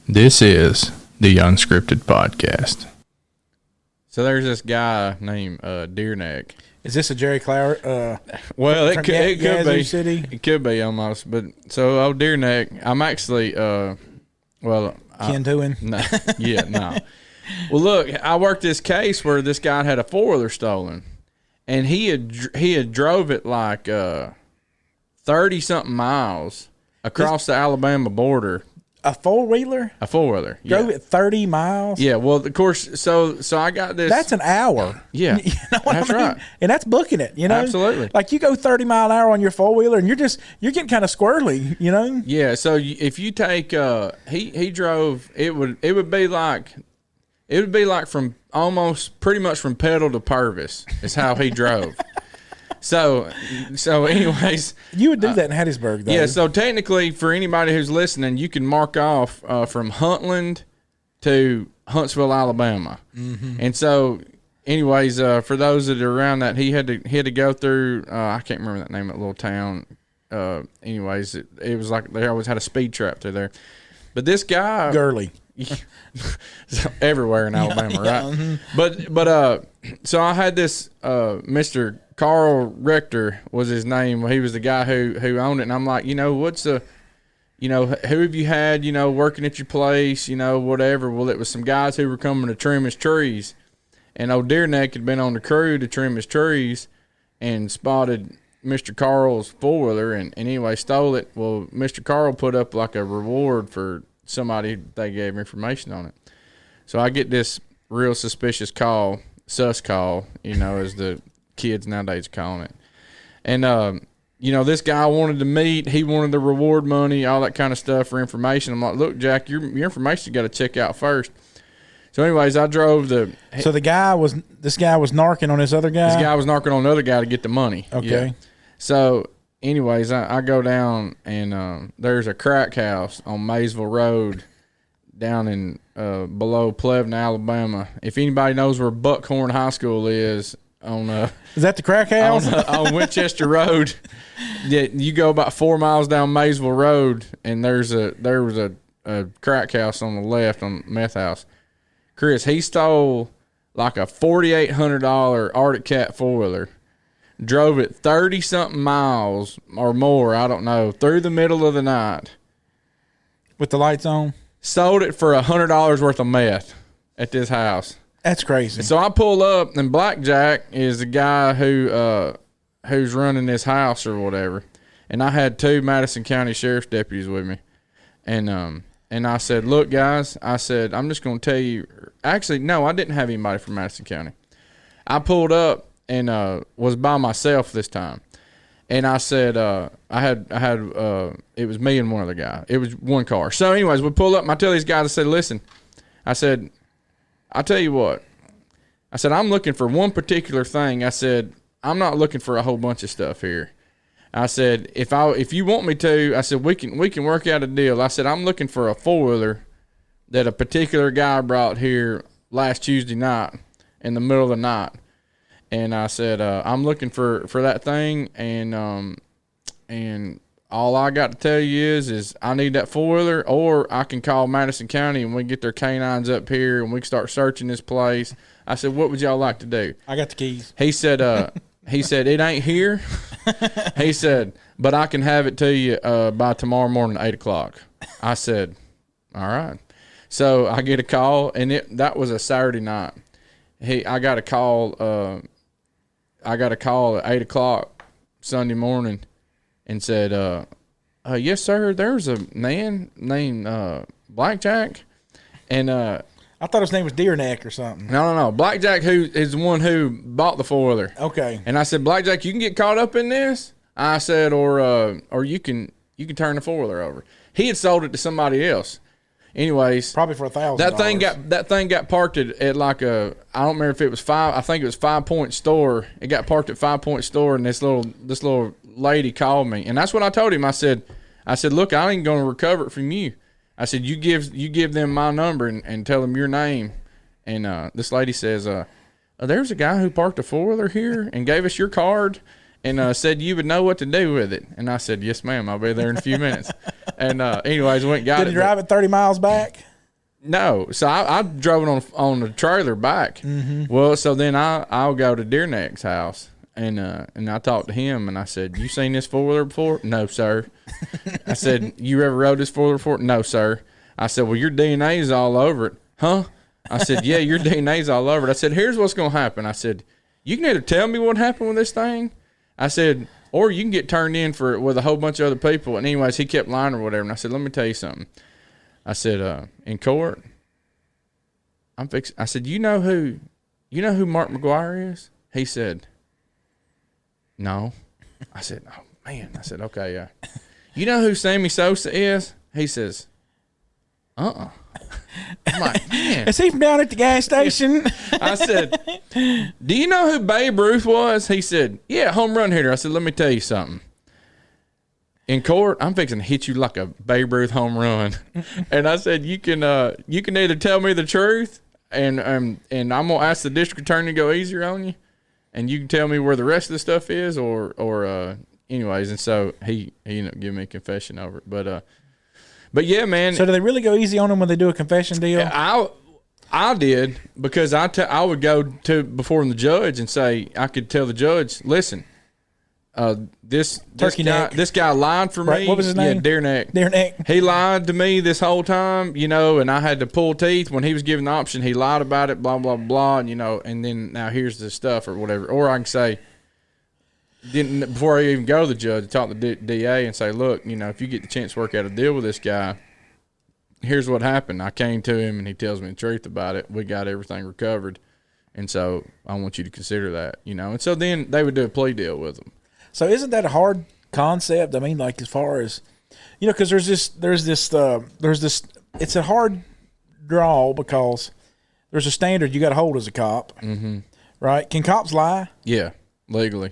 This is the Unscripted Podcast. So there's this guy named Deer Neck. Is this a Jerry Clower? Well, it could be. City? It could be almost. But so old Deer Neck, I'm actually kin to him? No, no. Well, look, I worked this case where this guy had a 4-wheeler stolen, and he had drove it like 30-something miles across the Alabama border. A 4-wheeler? A 4-wheeler. Drove it 30 miles? Yeah, well, of course, so I got this. That's an hour. Yeah, you know what that's I mean? right. And that's booking it, you know? Absolutely. Like you go 30 mile an hour on your 4-wheeler and you're getting kind of squirrely, you know? Yeah, so if you take he drove, it would be like from almost pretty much from Pedal to Purvis is how he drove. So anyways, You would do that in Hattiesburg, though. yeah, so technically for anybody who's listening, you can mark off from Huntland to Huntsville, Alabama. Mm-hmm. And so anyways, for those that are around that, he had to go through I can't remember that name of that little town. Anyways, it was like they always had a speed trap through there. But this guy Gurley. everywhere in Alabama, right? Mm-hmm. But so I had this Mr. Carl Rector was his name. He was the guy who owned it, and I'm like, who have you had, working at your place, whatever. Well, it was some guys who were coming to trim his trees, and old Deer Neck had been on the crew to trim his trees and spotted Mr. Carl's 4-wheeler and anyway stole it. Well, Mr. Carl put up like a reward for somebody they gave information on it. So I get this real suspicious call, sus call, as the kids nowadays are calling it. And, this guy wanted to meet. He wanted the reward money, all that kind of stuff for information. I'm like, look, Jack, your information you got to check out first. So anyways, I drove So this guy was narking on this other guy? This guy was narking on another guy to get the money. Okay. Yeah. So anyways, I go down and there's a crack house on Maysville Road down in below Plevna, Alabama. If anybody knows where Buckhorn High School is is that the crack house? on Winchester Road, you go about 4 miles down Maysville Road, and there was a crack house on the left on meth house. Chris, he stole like a $4,800 Arctic Cat 4-wheeler. Drove it 30-something miles or more, I don't know, through the middle of the night. With the lights on? Sold it for $100 worth of meth at this house. That's crazy. And so I pull up, and Blackjack is the guy who's running this house or whatever. And I had 2 Madison County Sheriff's deputies with me. And I said, look, guys, I'm just going to tell you. Actually, no, I didn't have anybody from Madison County. I pulled up and was by myself this time. And I said, I had it was me and one other guy. It was one car. So anyways, we pull up and I tell these guys, I said, listen, I'll tell you what. I said, I'm looking for one particular thing. I said, I'm not looking for a whole bunch of stuff here. I said, if you want me to, I said, we can work out a deal. I said, I'm looking for a 4-wheeler that a particular guy brought here last Tuesday night in the middle of the night. And I said, I'm looking for that thing, and all I got to tell you is I need that 4-wheeler, or I can call Madison County and we can get their canines up here and we can start searching this place. I said, what would y'all like to do? I got the keys. He said, it ain't here. He said, but I can have it to you by tomorrow morning at 8 o'clock. I said, all right. So I get a call, and that was a Saturday night. I got a call at 8 o'clock Sunday morning and said, yes, sir, there's a man named Blackjack. And I thought his name was Deer Neck or something. No. Blackjack, who is the one who bought the 4-wheeler. Okay. And I said, Blackjack, you can get caught up in this. I said, or you can turn the 4-wheeler over. He had sold it to somebody else. Anyways, probably for $1,000. That thing got parked at like I don't remember if it was I think it was 5 Point store. It got parked at 5 Point store, and this little lady called me, and that's what I told him. I said, look, I ain't gonna recover it from you. I said, you give them my number and tell them your name. And this lady says, there's a guy who parked a 4-wheeler here and gave us your card. And said you would know what to do with it. And I said, yes, ma'am. I'll be there in a few minutes. And anyways, went and got it. Did he drive it 30 miles back? No, so I drove it on the trailer back. Well, so then I'll go to Deer Neck's house and I talked to him and I said, "You seen this 4-wheeler before?" "No, sir." I said, "You ever rode this 4-wheeler before?" "No, sir." I said, "Well, your DNA's all over it." "Huh?" I said, "Yeah, your DNA's all over it." I said, "Here's what's gonna happen." I said, "You can either tell me what happened with this thing," I said, "or you can get turned in for with a whole bunch of other people." And anyways, he kept lying or whatever. And I said, "Let me tell you something." I said, "In court, I said, you know who Mark McGuire is?" He said, "No." I said, "Oh man." I said, "Okay, yeah." "You know who Sammy Sosa is?" He says, "Uh-uh." I'm like, "Man." Is he from down at the gas station? I said, "Do you know who Babe Ruth was?" He said, "Yeah, home run hitter." I said, "Let me tell you something. In court, I'm fixing to hit you like a Babe Ruth home run." And I said, you can either tell me the truth and I'm gonna ask the district attorney to go easier on you, and you can tell me where the rest of the stuff is, or anyways." And so he ended up giving me a confession over it. But yeah, man. So do they really go easy on them when they do a confession deal? I did, because I would go to before the judge and say, I could tell the judge, "Listen, this guy lied for me." Right. What was his name? Yeah, Deer Neck. Deer Neck. He lied to me this whole time, and I had to pull teeth when he was given the option. He lied about it, blah, blah, blah, and then now here's the stuff or whatever. Or I can say, before I even go to the judge, talk to the DA and say, "Look, if you get the chance to work out a deal with this guy, here's what happened. I came to him and he tells me the truth about it. We got everything recovered. And so I want you to consider that, And so then they would do a plea deal with him. So isn't that a hard concept? I mean, like as far as, because there's this, it's a hard draw because there's a standard you got to hold as a cop, right? Can cops lie? Yeah, legally.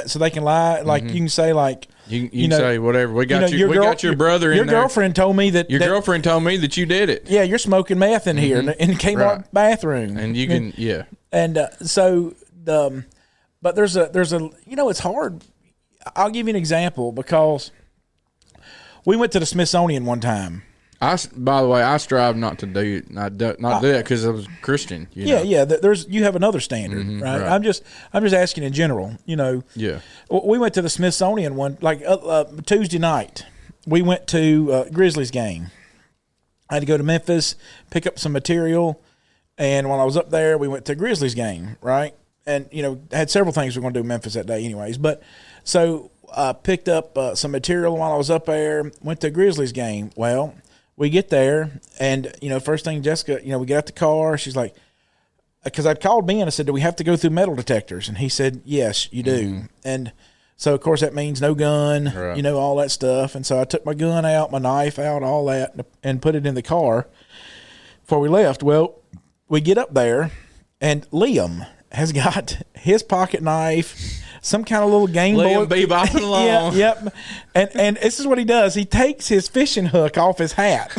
So they can lie, like you can say, like you can say whatever. We got we got your brother in there. Your girlfriend told me that girlfriend told me that you did it. Yeah, you're smoking meth in here in the Kmart bathroom, and you can And but there's a it's hard. I'll give you an example because we went to the Smithsonian one time. By the way, I strive not to do that because I was Christian. Yeah. You have another standard, right? I'm just asking in general. Yeah. We went to the Smithsonian one Tuesday night. We went to Grizzlies game. I had to go to Memphis, pick up some material, and while I was up there, we went to Grizzlies game, right? And had several things we were going to do in Memphis that day, anyways. But so I picked up some material while I was up there. Went to Grizzlies game. Well, we get there, and, first thing Jessica, we get out the car. She's like, because I'd called Ben, I said, "Do we have to go through metal detectors?" And he said, "Yes, you do." And so, of course, that means no gun, right. All that stuff. And so I took my gun out, my knife out, all that, and put it in the car before we left. Well, we get up there, and Liam has got his pocket knife, some kind of little Game Boy. Liam bebopping along. Yep. And this is what he does. He takes his fishing hook off his hat,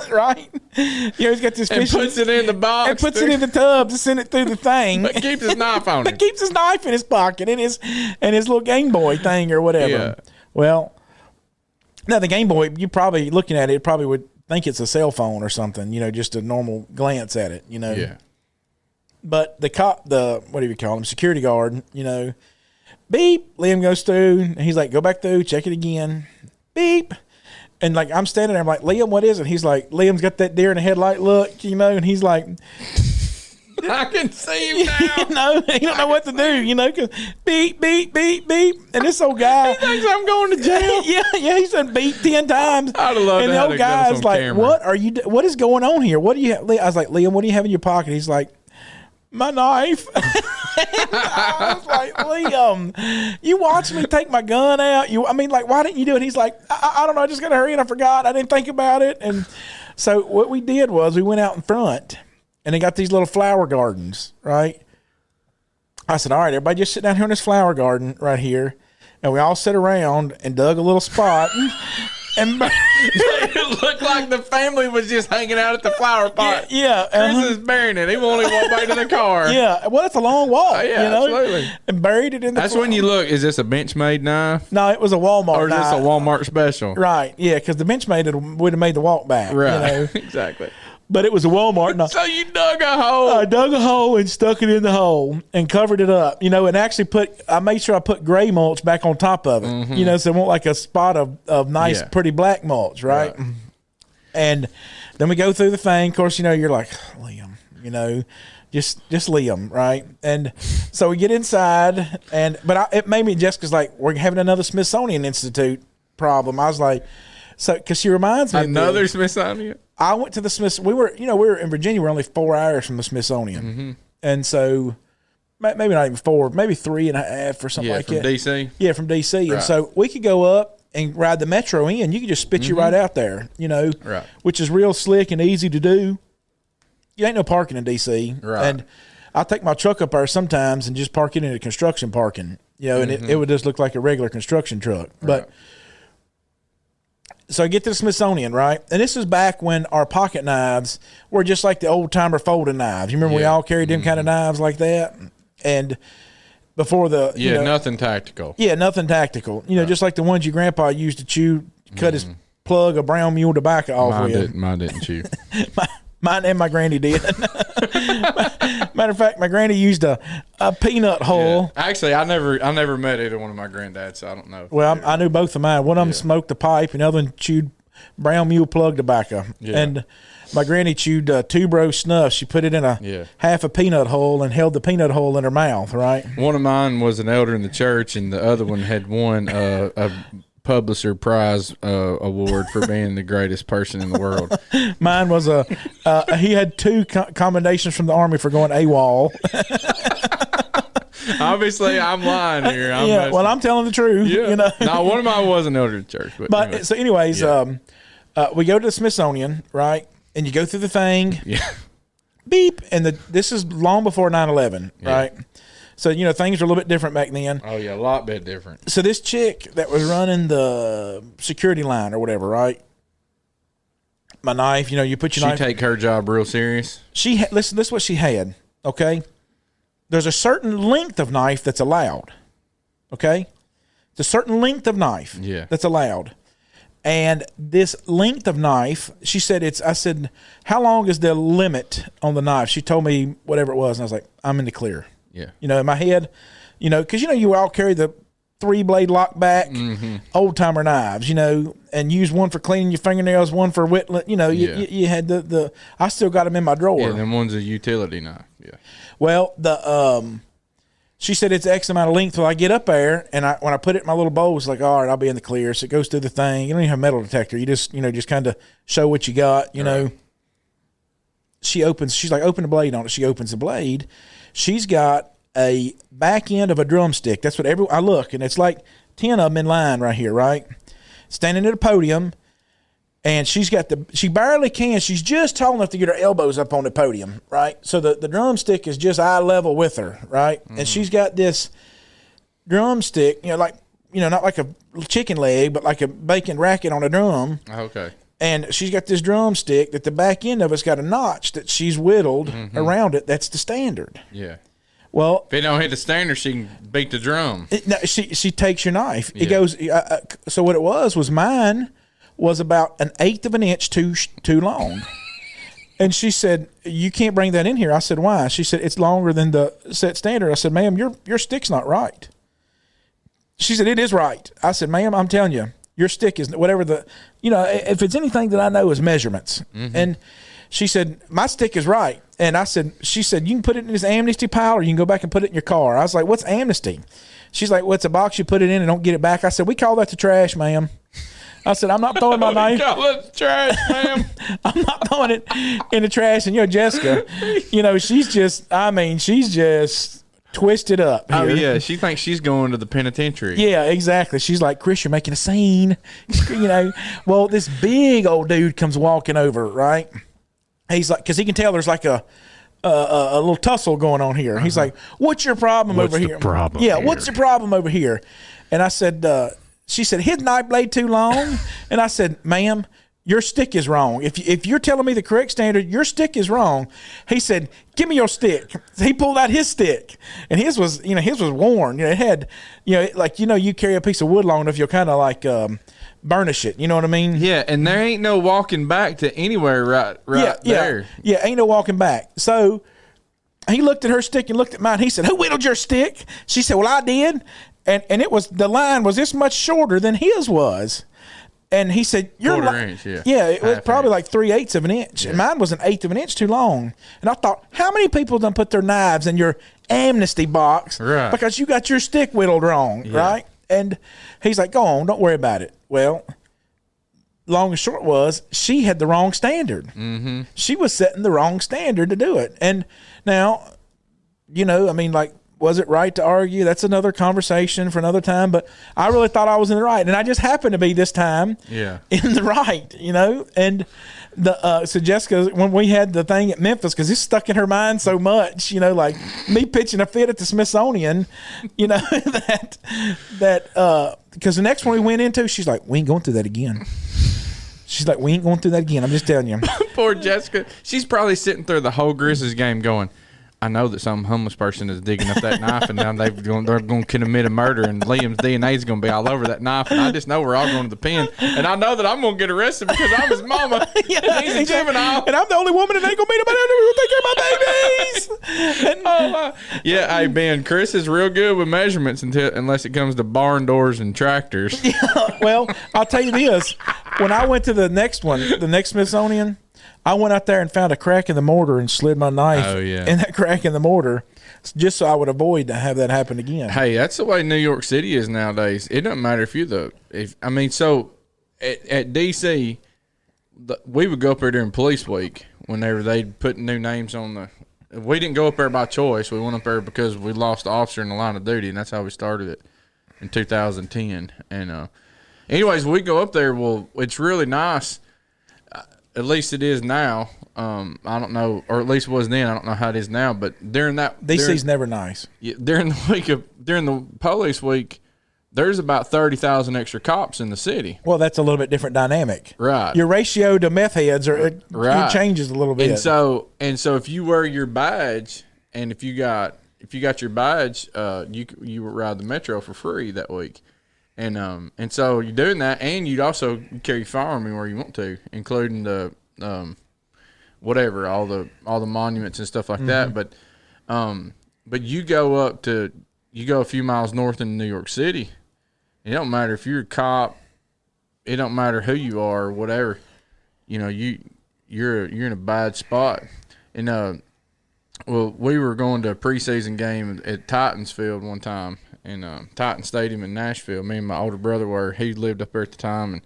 right? He's got this fishing and puts it in the box. And puts it in the tub to send it through the thing. But keeps his knife on But keeps his knife in his pocket and his little Game Boy thing or whatever. Yeah. Well, now the Game Boy, you probably, looking at it, probably would think it's a cell phone or something, just a normal glance at it, Yeah. But the cop, what do you call him, security guard, beep, Liam goes through, and he's like, "Go back through, check it again." Beep. And like, I'm standing there, I'm like, "Liam, what is it?" He's like, Liam's got that deer in the headlight look, and he's like, I can see him now. He don't know what to do, because beep, beep, beep, beep. And this old guy, he thinks I'm going to jail. yeah, he said beep 10 times. I'd have loved and to the old guy's like, camera. What is going on here? What do you have? I was like, "Liam, what do you have in your pocket?" He's like, "My knife." I was like, "Liam, you watched me take my gun out. Why didn't you do it?" He's like, I don't know. I just got to hurry and I forgot. I didn't think about it. And so what we did was we went out in front and they got these little flower gardens, right? I said, "All right, everybody just sit down here in this flower garden right here." And we all sat around and dug a little spot. And it looked like the family was just hanging out at the flower pot. Yeah. Chris is burying it. He won't even walk back to the car. Yeah. Well, it's a long walk. Absolutely. And buried it in the That's when you look, is this a Benchmade knife? No, it was a Walmart Or is this a Walmart special? Right. Yeah, because the Benchmade would have made the walk back. Right. Exactly. but it was a Walmart. And So you dug a hole. I dug a hole and stuck it in the hole and covered it up, and actually I made sure I put gray mulch back on top of it, so it won't like a spot of nice, pretty black mulch, right? And then we go through the thing. Of course, you're like, Liam, just Liam, right? And so we get inside, but it made me, Jessica's like, we're having another Smithsonian Institute problem. I was like, because she reminds me another Smithsonian. I went to the Smith. We were in Virginia. We're only 4 hours from the Smithsonian, and so maybe not even 4, maybe 3.5 or something like that. From DC. Yeah, from DC, Right. and so we could go up and ride the metro in. You could just spit you right out there, Right. which is real slick and easy to do. You ain't no parking in DC, Right. and I'll take my truck up there sometimes and just park it in a construction parking, and it would just look like a regular construction truck, but. So I get to the Smithsonian, right? And this is back when our pocket knives were just like the old-timer folding knives. You remember we all carried them kind of knives like that? And before the... nothing tactical. Yeah, nothing tactical. Just like the ones your grandpa used to cut his plug of brown mule tobacco off with. Mine didn't chew. Mine and my granny did. Matter of fact, my granny used a peanut hull. Yeah. Actually, I never met either one of my granddads, so I don't know. Well, I knew both of mine. One of them smoked a pipe, and the other one chewed brown mule plug tobacco. Yeah. And my granny chewed tubro snuff. She put it in half a peanut hole and held the peanut hole in her mouth, right? One of mine was an elder in the church, and the other one had won a Publisher Prize award for being the greatest person in the world. Mine was he had 2 commendations from the Army for going AWOL. Obviously, I'm lying here. I'm telling the truth. Yeah. No, one of mine was an elder in the church. But anyway. So anyways, we go to the Smithsonian, right? And you go through the thing. Yeah. Beep. And this is long before 9/11, right? So, things were a little bit different back then. Oh, yeah, a lot bit different. So this chick that was running the security line or whatever, right? My knife, you put your knife. She take her job real serious? Listen, this is what she had, okay? There's a certain length of knife that's allowed, okay? It's a certain length of knife that's allowed. And this length of knife, she said I said, how long is the limit on the knife? She told me whatever it was, and I was like, I'm in the clear. Yeah. In my head, because, you all carry the 3-blade lock back, old timer knives, and use one for cleaning your fingernails, one for whittling, you had I still got them in my drawer. Yeah, and then one's a utility knife. Yeah. Well, she said it's X amount of length. So I get up there, and when I put it in my little bowl, it's like, all right, I'll be in the clear. So it goes through the thing. You don't even have a metal detector. You just kind of show what you got, know. She's like, open the blade on it. She opens the blade. She's got a back end of a drumstick. That's what I look, and it's like 10 of them in line right here, right? Standing at a podium, and she barely can. She's just tall enough to get her elbows up on the podium, right? So the drumstick is just eye level with her, right? And she's got this drumstick, not like a chicken leg, but like a bacon racket on a drum. Okay. And she's got this drumstick that the back end of it's got a notch that she's whittled around it. That's the standard. Yeah. Well, if it don't hit the standard, she can beat the drum. She takes your knife. It goes. So what it was mine was about 1/8 of an inch too long. And she said, "You can't bring that in here." I said, "Why?" She said, "It's longer than the set standard." I said, "Ma'am, your stick's not right." She said, "It is right." I said, "Ma'am, I'm telling you. Your stick is whatever if it's anything that I know is measurements." And she said, "My stick is right." And she said, "You can put it in this amnesty pile or you can go back and put it in your car." I was like, "What's amnesty?" She's like, "Well, it's a box you put it in and don't get it back." I said, "We call that the trash, ma'am." I said, "I'm not throwing my knife." Call it the trash, ma'am. I'm not throwing it in the trash. And Jessica, she's just twisted up here. Oh, yeah. She thinks she's going to the penitentiary. Yeah, exactly. She's like, "Chris, you're making a scene." Well, this big old dude comes walking over, right? He's like, because he can tell there's like a little tussle going on here. He's like, "What's your problem over here?" What's your problem over here? And I said, she said, "His knife blade too long?" And I said, "Ma'am, your stick is wrong. If you're telling me the correct standard, your stick is wrong." He said, "Give me your stick." He pulled out his stick, and his was worn. It had, you carry a piece of wood long enough, you'll kind of like burnish it. You know what I mean? Yeah, and there ain't no walking back to anywhere right there. Yeah, ain't no walking back. So he looked at her stick and looked at mine. He said, "Who whittled your stick?" She said, "Well, I did." And it was, the line was this much shorter than his was. And he said, Quarter inch, yeah. Yeah, it was Half probably inch. like 3/8 of an inch. Yeah. And mine was an 1/8 of an inch too long. And I thought, how many people done put their knives in your amnesty box Right. because you got your stick whittled wrong, right? And he's like, "Go on, don't worry about it." Well, long and short was, she had the wrong standard. Mm-hmm. She was setting the wrong standard to do it. And now, you know, I mean, like, was it right to argue? That's another conversation for another time. But I really thought I was in the right, and I just happened to be this time in the right, you know. And the so Jessica, when we had the thing at Memphis, because it's stuck in her mind so much, you know, like me pitching a fit at the Smithsonian, you know, that because the next one we went into, she's like, "We ain't going through that again." She's like, "We ain't going through that again." I'm just telling you. Poor Jessica. She's probably sitting through the whole Grizzlies game going, I know that some homeless person is digging up that knife, and now they're going to commit a murder, and Liam's DNA is going to be all over that knife, and I just know we're all going to the pen, and I know that I'm going to get arrested because I'm his mama, and he's a juvenile, and I'm the only woman that ain't going to be nobody who will take care of my babies. Yeah, hey Ben, Chris is real good with measurements unless it comes to barn doors and tractors. Well, I'll tell you this: when I went to the next one, the next Smithsonian, I went out there and found a crack in the mortar and slid my knife in that crack in the mortar, just so I would avoid to have that happen again. Hey, that's the way New York City is nowadays. It doesn't matter if you're so at DC, we would go up there during police week whenever they'd put new names on the. We didn't go up there by choice. We went up there because we lost the officer in the line of duty, and that's how we started it in 2010. And anyways, we go up there. Well, it's really nice. At least it is now. I don't know, or at least it was then. I don't know how it is now. But during that, DC's never nice. During the police week, there's about 30,000 extra cops in the city. Well, that's a little bit different dynamic, right? Your ratio to meth heads it changes a little bit. And so if you wear your badge, and if you got your badge, you ride the metro for free that week. And so you're doing that, and you'd also carry your firearm anywhere you want to, including the whatever, all the monuments and stuff like that. But you go a few miles north in New York City. It don't matter if you're a cop. It don't matter who you are or whatever. You know, you're in a bad spot. And well, we were going to a preseason game at Titans Field one time. In Titan Stadium in Nashville. Me and my older brother were. He lived up there at the time, and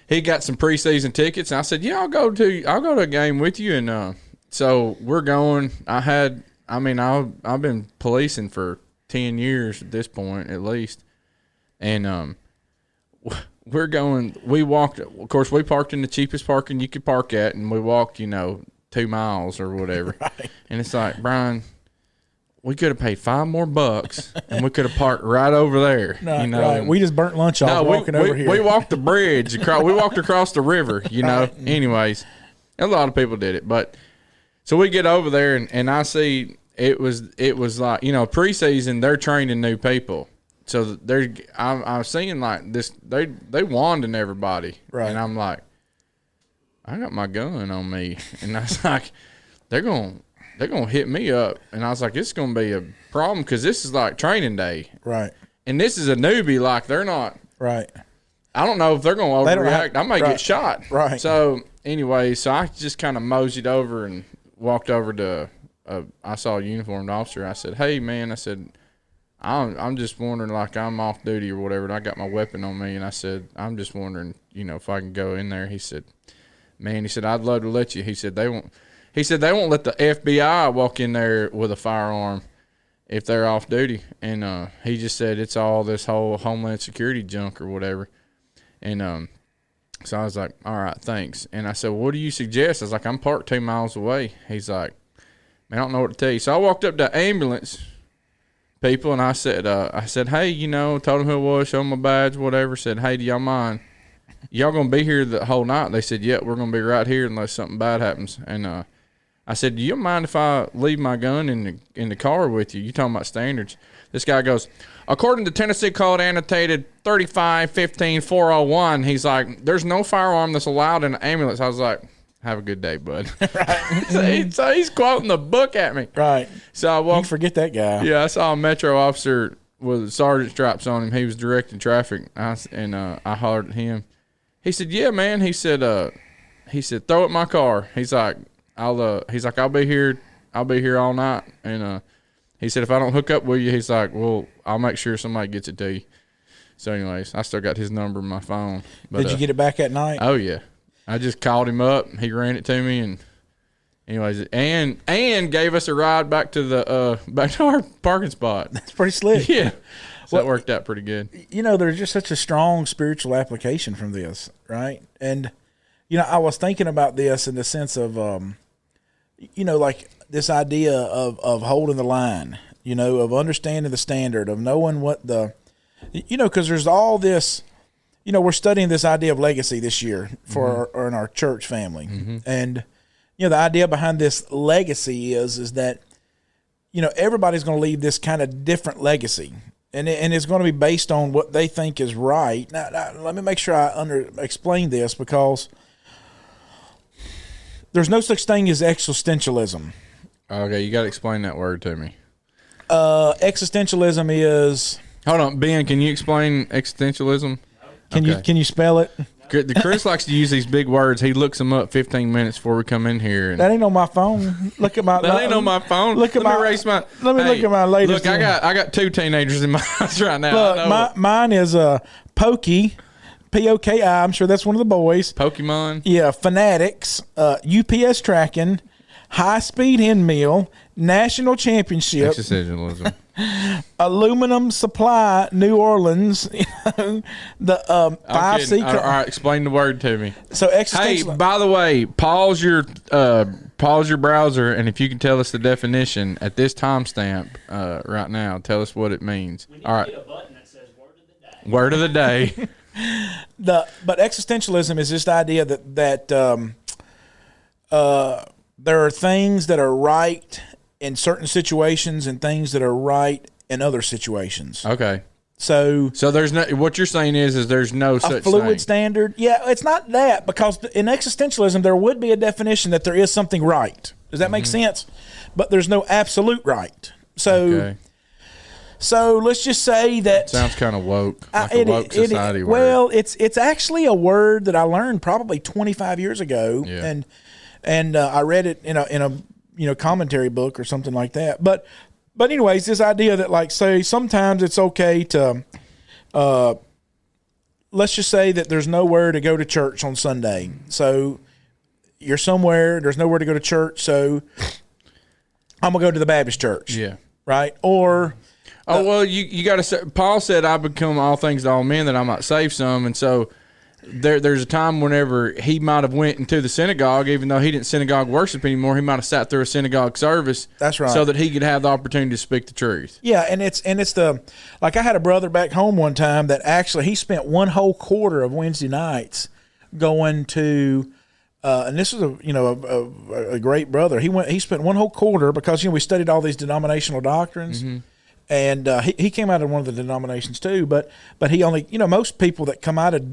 he got some preseason tickets. And I said, "Yeah, I'll go to a game with you." And so we're going. I've been policing for 10 years at this point, at least. And we're going. We walked. Of course, we parked in the cheapest parking you could park at, and we walked, 2 miles or whatever. Right. And it's like, Brian, we could have paid $5 more, and we could have parked right over there. Right. We just burnt lunch off walking over here. We walked the bridge. We walked across the river, Right. Anyways, a lot of people did it. But so we get over there, and I see it was like, preseason, they're training new people. So I'm seeing like this, they wanding everybody. Right. And I'm like, I got my gun on me. And I was like, they're going to hit me up. And I was like, it's going to be a problem because this is like training day. Right. And this is a newbie. Like, they're not. Right. I don't know if they're going to overreact. I might get shot. Right. So, anyway, I just kind of moseyed over and walked over to I saw a uniformed officer. I said, "Hey, man," I said, I'm just wondering, like, I'm off duty or whatever, and I got my weapon on me. And I said, I'm just wondering, if I can go in there. He said, "Man," he said, "I'd love to let you." He said, they won't let the FBI walk in there with a firearm if they're off duty. And he just said it's all this whole Homeland Security junk or whatever. And so I was like, all right, thanks. And I said, well, what do you suggest? I was like, I'm parked 2 miles away. He's like, man, I don't know what to tell you. So I walked up to ambulance people, and I said, hey, told them who it was, showed them my badge, whatever. Said, hey, do y'all mind? Y'all going to be here the whole night? They said, yeah, we're going to be right here unless something bad happens. And I said, do you mind if I leave my gun in the car with you? You talking about standards. This guy goes, according to Tennessee Code Annotated 35-15-401, he's like, there's no firearm that's allowed in an ambulance. I was like, have a good day, bud. Right. so he's quoting the book at me. Right. So you forget that guy. Yeah, I saw a metro officer with sergeant stripes on him. He was directing traffic, I hollered at him. He said, yeah, man. He said, throw it in my car. He's like, I'll be here all night. And he said, if I don't hook up with you, he's like, well, I'll make sure somebody gets it to you. So anyways, I still got his number in my phone. But, did you get it back at night? Oh yeah. I just called him up. He ran it to me, and anyways, and gave us a ride back to our parking spot. That's pretty slick. Yeah. So that worked out pretty good. There's just such a strong spiritual application from this, right? And I was thinking about this in the sense of, like this idea of holding the line, of understanding the standard, of knowing what because there's all this, we're studying this idea of legacy this year for in our church family. Mm-hmm. And, the idea behind this legacy is that, everybody's going to leave this kind of different legacy. And it's going to be based on what they think is right. Now let me make sure I explain this, because there's no such thing as existentialism. Okay, you got to explain that word to me. Existentialism is... Hold on, Ben, can you explain existentialism? Can you spell it? Chris likes to use these big words. He looks them up 15 minutes before we come in here. That ain't on my phone. Look at my. That ain't on my phone. Look at Let me erase my. Let me look at my latest. Look, I got 2 teenagers in my house right now. Look, mine is Pokey, Poki. I'm sure that's one of the boys. Pokemon. Yeah, Fanatics, UPS tracking, high speed end meal, national championship. Existentialism. Aluminum Supply, New Orleans. The 5C. All right, explain the word to me. So hey, by the way, pause your browser, and if you can tell us the definition at this timestamp right now, tell us what it means. All right. Get a button that says word of the day. Word of the day. But existentialism is this idea that there are things that are right in certain situations and things that are right in other situations. Okay. So there's no, what you're saying is there's no such a fluid thing. standard. Yeah, it's not that, because in existentialism there would be a definition that there is something right. Does that make sense? But there's no absolute right. So let's just say that sounds kind of woke, like a woke society word. Well, it's actually a word that I learned probably 25 years ago, and I read it in a commentary book or something like that. But anyways, this idea that, like, say sometimes it's okay to, let's just say that there's nowhere to go to church on Sunday. So you're somewhere, there's nowhere to go to church, so I'm gonna go to the Baptist church. Yeah. Right? Or well, you got to say, Paul said, I become all things to all men that I might save some. And so there's a time whenever he might have went into the synagogue, even though he didn't synagogue worship anymore, he might have sat through a synagogue service. That's right. So that he could have the opportunity to speak the truth. Yeah, and it's like I had a brother back home one time that actually he spent one whole quarter of Wednesday nights going to and this was a great brother. He spent one whole quarter because we studied all these denominational doctrines. Mm-hmm. And he came out of one of the denominations too, but he only, most people that come out of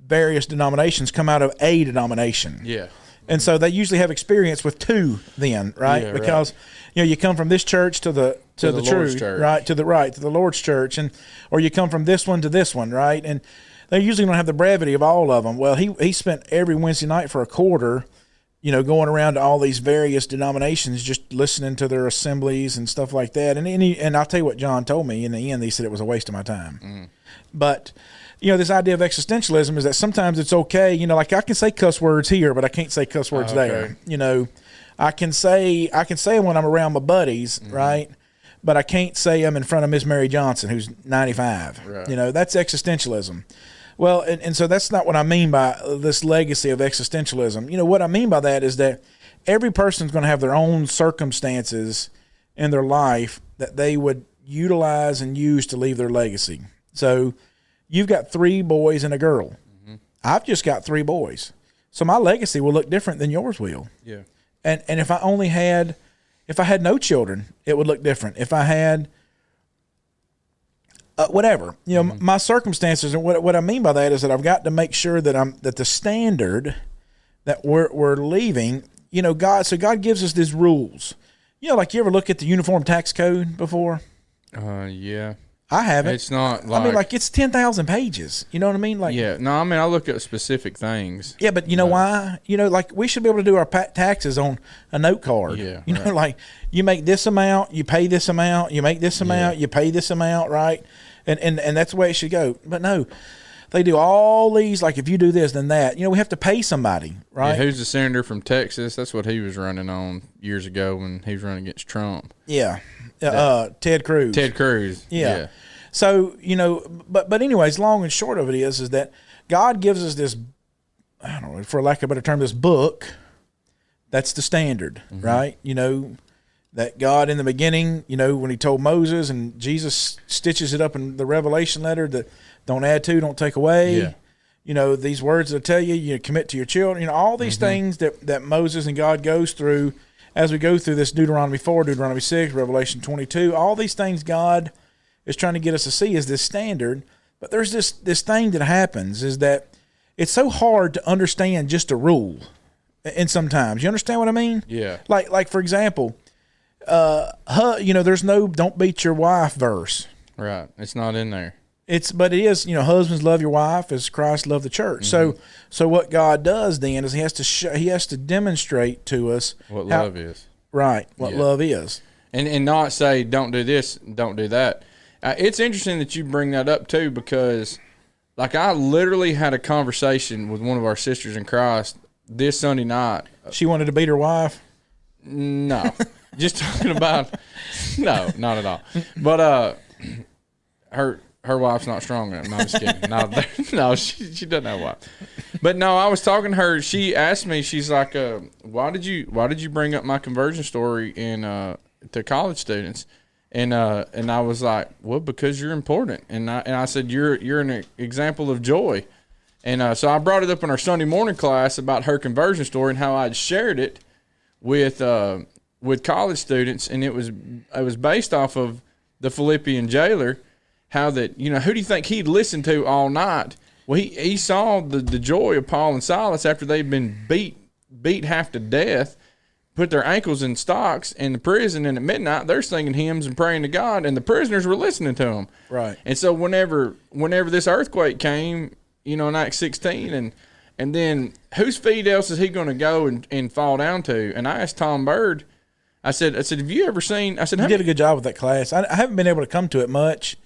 various denominations come out of a denomination. Yeah. And so they usually have experience with two then, right? Yeah, because you come from this church to the truth, church. right? To the Lord's church, or you come from this one to this one, right? And they usually don't have the brevity of all of them. Well, he spent every Wednesday night for a quarter, going around to all these various denominations, just listening to their assemblies and stuff like that. And I'll tell you what John told me in the end. He said it was a waste of my time. Mm. But this idea of existentialism is that sometimes it's okay. Like I can say cuss words here, but I can't say cuss words there. I can say them when I'm around my buddies, mm-hmm. right? But I can't say them in front of Miss Mary Johnson, who's 95. Right. That's existentialism. Well, and so that's not what I mean by this legacy of existentialism. What I mean by that is that every person's going to have their own circumstances in their life that they would utilize and use to leave their legacy. So you've got 3 boys and a girl. Mm-hmm. I've just got 3 boys. So my legacy will look different than yours will. Yeah. And if I had no children, it would look different. If I had whatever, my circumstances, and what I mean by that is that I've got to make sure that the standard that we're leaving, God gives us these rules. Like you ever look at the Uniform Tax Code before? Yeah. I haven't. It's not like it's 10,000 pages. You know what I mean? Like, yeah. No, I mean I look at specific things. Yeah, but why? Like we should be able to do our taxes on a note card. Yeah. Like you make this amount, you pay this amount, you make this amount, you pay this amount, right? And that's the way it should go. But no, they do all these, like if you do this, then that. We have to pay somebody, right? Yeah, who's the senator from Texas? That's what he was running on years ago when he was running against Trump. Yeah. Ted Cruz. Ted Cruz. Yeah. So, but anyways, long and short of it is that God gives us this, I don't know, for lack of a better term, this book. That's the standard, right? That God in the beginning, when he told Moses, and Jesus stitches it up in the Revelation letter, that don't add to, don't take away. Yeah. These words that I tell you, commit to your children, all these things that Moses and God goes through as we go through this Deuteronomy 4, Deuteronomy 6, Revelation 22, all these things God is trying to get us to see is this standard. But there's this thing that happens is that it's so hard to understand just a rule. And sometimes, you understand what I mean? Yeah. Like for example, there's no "don't beat your wife" verse. Right. It's not in there. But it is, husbands love your wife as Christ loved the church. So what God does then is he has to demonstrate to us what love is. Right. What love is. And not say, don't do this, don't do that. It's interesting that you bring that up too, because like I literally had a conversation with one of our sisters in Christ this Sunday night. She wanted to beat her wife? No. Just talking about, no, not at all. But her wife's not strong enough. No, I'm just kidding. No, she doesn't have a wife. But no, I was talking to her. She asked me, she's like, why did you bring up my conversion story to college students? And I was like, well, because you're important. And I said, you're an example of joy. And so I brought it up in our Sunday morning class about her conversion story and how I'd shared it with college students, and it was based off of the Philippian jailer. How that, who do you think he'd listen to all night? Well, he saw the joy of Paul and Silas after they'd been beat half to death, put their ankles in stocks in the prison, and at midnight they're singing hymns and praying to God, and the prisoners were listening to them. Right. And so whenever this earthquake came, in Acts 16, and then whose feet else is he going to go and fall down to? And I asked Tom Bird, I said, have you ever seen? I said, you did a good job with that class. I haven't been able to come to it much.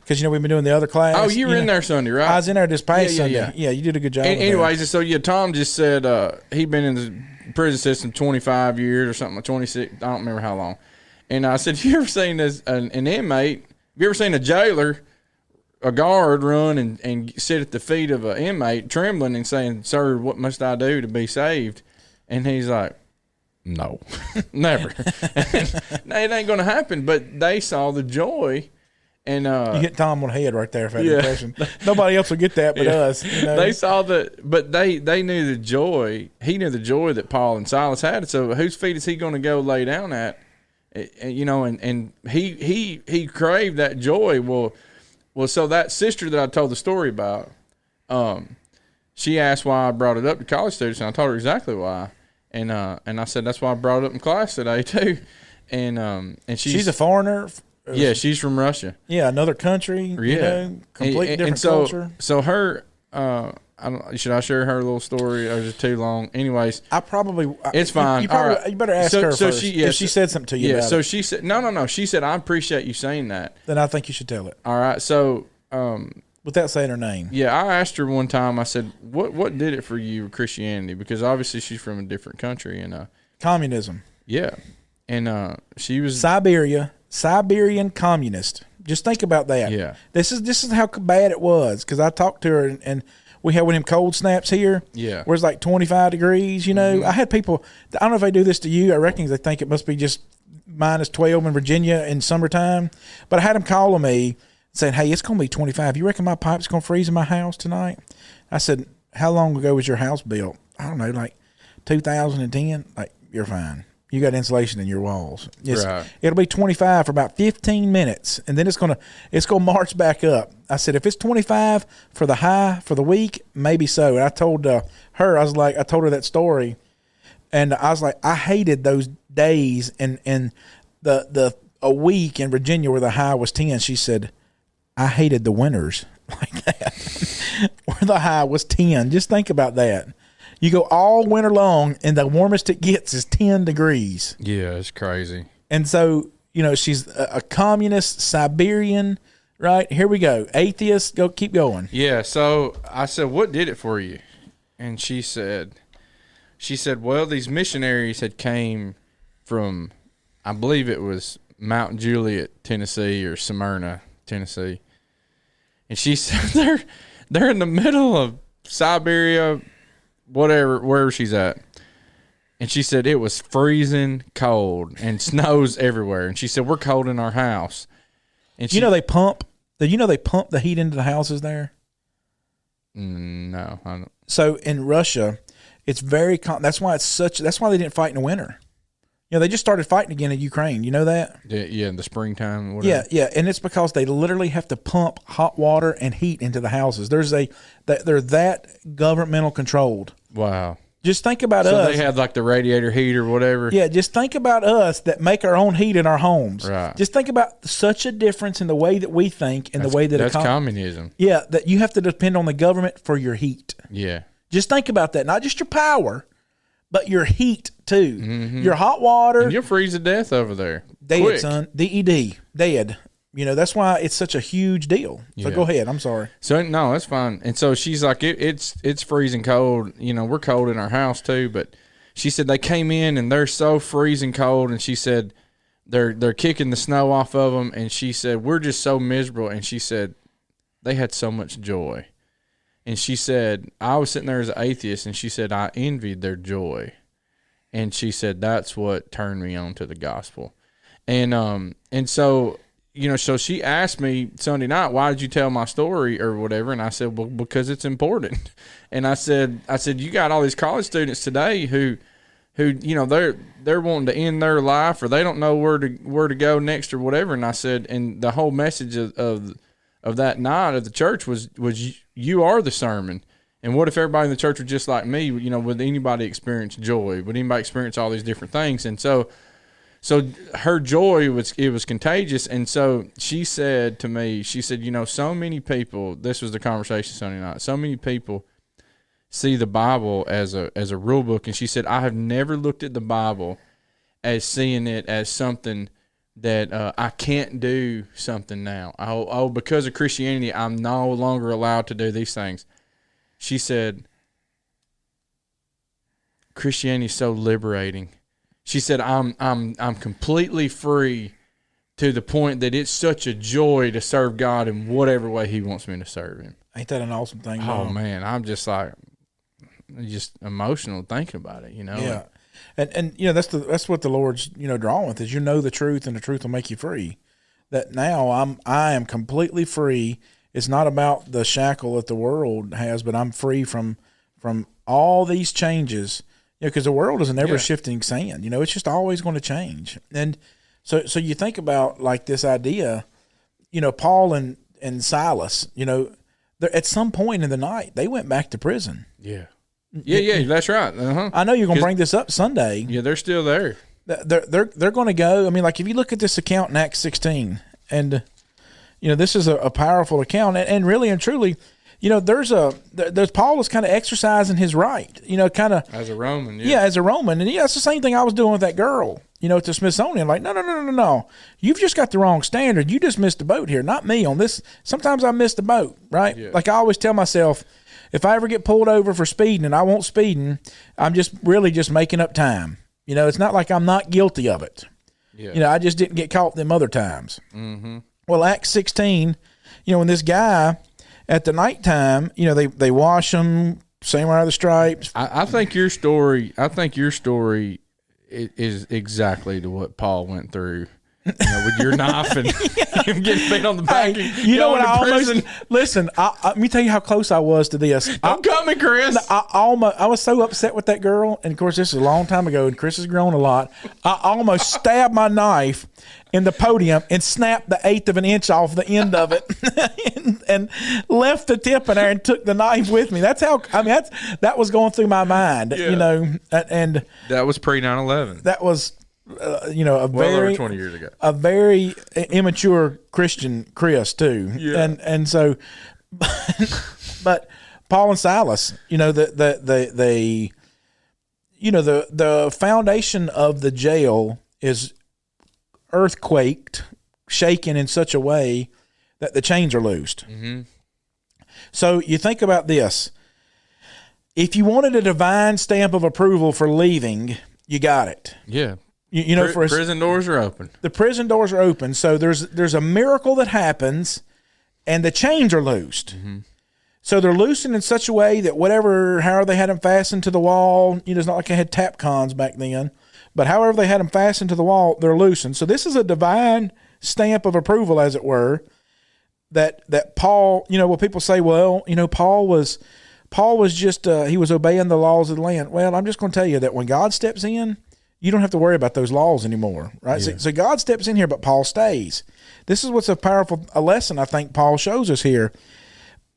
Because, we've been doing the other class. Oh, you were in there Sunday, right? I was in there this past Sunday. Yeah, you did a good job. Anyways, so Tom just said he'd been in the prison system 25 years or something, 26, I don't remember how long. And I said, have you ever seen an inmate, have you ever seen a jailer, a guard run and sit at the feet of an inmate trembling and saying, sir, what must I do to be saved? And he's like, no, never. It ain't going to happen. But they saw the joy. And you hit Tom on the head right there for that impression. Nobody else will get that but us. They saw but they knew the joy. He knew the joy that Paul and Silas had. So whose feet is he going to go lay down at? And he craved that joy. Well, so that sister that I told the story about, she asked why I brought it up to college students, and I told her exactly why. And I said that's why I brought it up in class today too. And she's a foreigner. Yeah, she's from Russia. Yeah, another country. Yeah, completely different culture. So her, should I share her little story, or is it too long? Anyways, it's fine. You better ask her first. If she said something to you. Yeah. About So it. she said no. She said I appreciate you saying that. Then I think you should tell it. All right. So without saying her name. Yeah, I asked her one time. I said, "What did it for you, Christianity?" Because obviously she's from a different country, and communism. Yeah, and she was Siberian communist. Just think about that. Yeah. This is how bad it was, because I talked to her and we had one of them cold snaps here. Yeah. Where it's like 25 degrees, I had people, I don't know if they do this to you. I reckon they think it must be just minus 12 in Virginia in summertime. But I had them calling me saying, hey, it's going to be 25. You reckon my pipe's going to freeze in my house tonight? I said, how long ago was your house built? I don't know, like 2010. Like, you're fine. You got insulation in your walls. Right. It'll be 25 for about 15 minutes, and then it's gonna march back up. I said, if it's 25 for the high for the week, maybe so. And I told her, I told her that story, and I was like, I hated those days and a week in Virginia where the high was 10. She said, I hated the winters like that where the high was 10. Just think about that. You go all winter long, and the warmest it gets is 10 degrees. Yeah, it's crazy. And so, she's a communist, Siberian, right? Here we go. Atheist, keep going. Yeah, so I said, what did it for you? And she said, well, these missionaries had came from, I believe it was Mount Juliet, Tennessee, or Smyrna, Tennessee. And she said they're in the middle of Siberia, wherever she's at. And she said it was freezing cold and snows everywhere. And she said, we're cold in our house. And she, they pump the heat into the houses there? No, I don't. So in Russia, it's very that's why they didn't fight in the winter. They just started fighting again in Ukraine. You know that? Yeah, in the springtime. Or whatever. Yeah, and it's because they literally have to pump hot water and heat into the houses. They're that governmental controlled. Wow. Just think about us. So us. they have like the radiator heat or whatever. Yeah, just think about us that make our own heat in our homes. Right. Just think about such a difference in the way that we think and the way that that's communism. Yeah, that you have to depend on the government for your heat. Yeah. Just think about that. Not just your power, but your heat too. Mm-hmm. Your hot water. And you'll freeze to death over there. Dead, quick. son. DED. Dead. That's why it's such a huge deal. So go ahead. I'm sorry. So no, that's fine. And so she's like, it's freezing cold. We're cold in our house too. But she said they came in and they're so freezing cold. And she said they're kicking the snow off of them. And she said we're just so miserable. And she said they had so much joy. And she said I was sitting there as an atheist. And she said I envied their joy. And she said that's what turned me on to the gospel. And so. So she asked me Sunday night, why did you tell my story or whatever? And I said, well, because it's important. And I said, you got all these college students today who they're wanting to end their life or they don't know where to go next or whatever. And I said, and the whole message of that night at the church was you are the sermon. And what if everybody in the church was just like me? Would anybody experience joy? Would anybody experience all these different things? And so her joy was contagious. And so she said to me, so many people, this was the conversation Sunday night, so many people see the Bible as a rule book. And she said, I have never looked at the Bible as seeing it as something that I can't do something now. Because of Christianity, I'm no longer allowed to do these things. She said, Christianity is so liberating. She said, I'm completely free to the point that it's such a joy to serve God in whatever way He wants me to serve Him. Ain't that an awesome thing? Oh, man, I'm just emotional thinking about it, Yeah. And that's what the Lord's, drawing with is the truth and the truth will make you free. That now I am completely free. It's not about the shackle that the world has, but I'm free from all these changes. Because the world is an ever-shifting sand. It's just always going to change. And so you think about, like, this idea, Paul and Silas, at some point in the night, they went back to prison. Yeah. Yeah, that's right. Uh-huh. I know you're going to bring this up Sunday. Yeah, they're still there. They're going to go. I mean, like, if you look at this account in Acts 16, and, this is a powerful account, and really and truly, there's Paul is kind of exercising his right, kind of as a Roman. Yeah, as a Roman. And that's the same thing I was doing with that girl, at the Smithsonian. Like, no. You've just got the wrong standard. You just missed the boat here, not me on this. Sometimes I miss the boat, right? Yeah. Like I always tell myself, if I ever get pulled over for speeding and I won't speeding, I'm just making up time. It's not like I'm not guilty of it. Yeah. I just didn't get caught them other times. Mm-hmm. Well, Acts 16, when this guy at the nighttime, they wash them, same out of the stripes. I think your story is exactly to what Paul went through. with your knife and him getting beat on the back. Hey, you know what? I almost listen. Let me tell you how close I was to this. Don't cut me, Chris. I was so upset with that girl, and of course, this is a long time ago, and Chris has grown a lot. I almost stabbed my knife in the podium and snapped the 1/8 of an inch off the end of it, and left the tip in there and took the knife with me. That's how. I mean, that was going through my mind, and that was pre 9/11. That was. Over 20 years ago, a very immature Christian Chris too, and so, but Paul and Silas, the foundation of the jail is earthquaked, shaken in such a way that the chains are loosed. Mm-hmm. So you think about this: if you wanted a divine stamp of approval for leaving, you got it. Yeah. Prison doors are open. The prison doors are open. So there's a miracle that happens, and the chains are loosed. Mm-hmm. So they're loosened in such a way that however they had them fastened to the wall, it's not like they had tap cons back then, but however they had them fastened to the wall, they're loosened. So this is a divine stamp of approval, as it were, that Paul, well, people say, well, Paul was just, he was obeying the laws of the land. Well, I'm just going to tell you that when God steps in, you don't have to worry about those laws anymore, right? Yeah. So God steps in here, but Paul stays. This is what's a lesson I think Paul shows us here.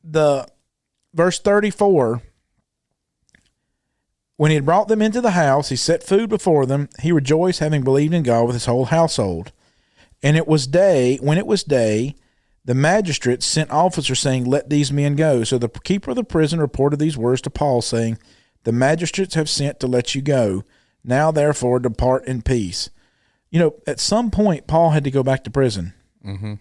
The verse 34, when he had brought them into the house, he set food before them. He rejoiced, having believed in God with his whole household. And when it was day, the magistrates sent officers saying, "Let these men go." So the keeper of the prison reported these words to Paul, saying, "The magistrates have sent to let you go. Now, therefore, depart in peace." At some point, Paul had to go back to prison. Mm-hmm.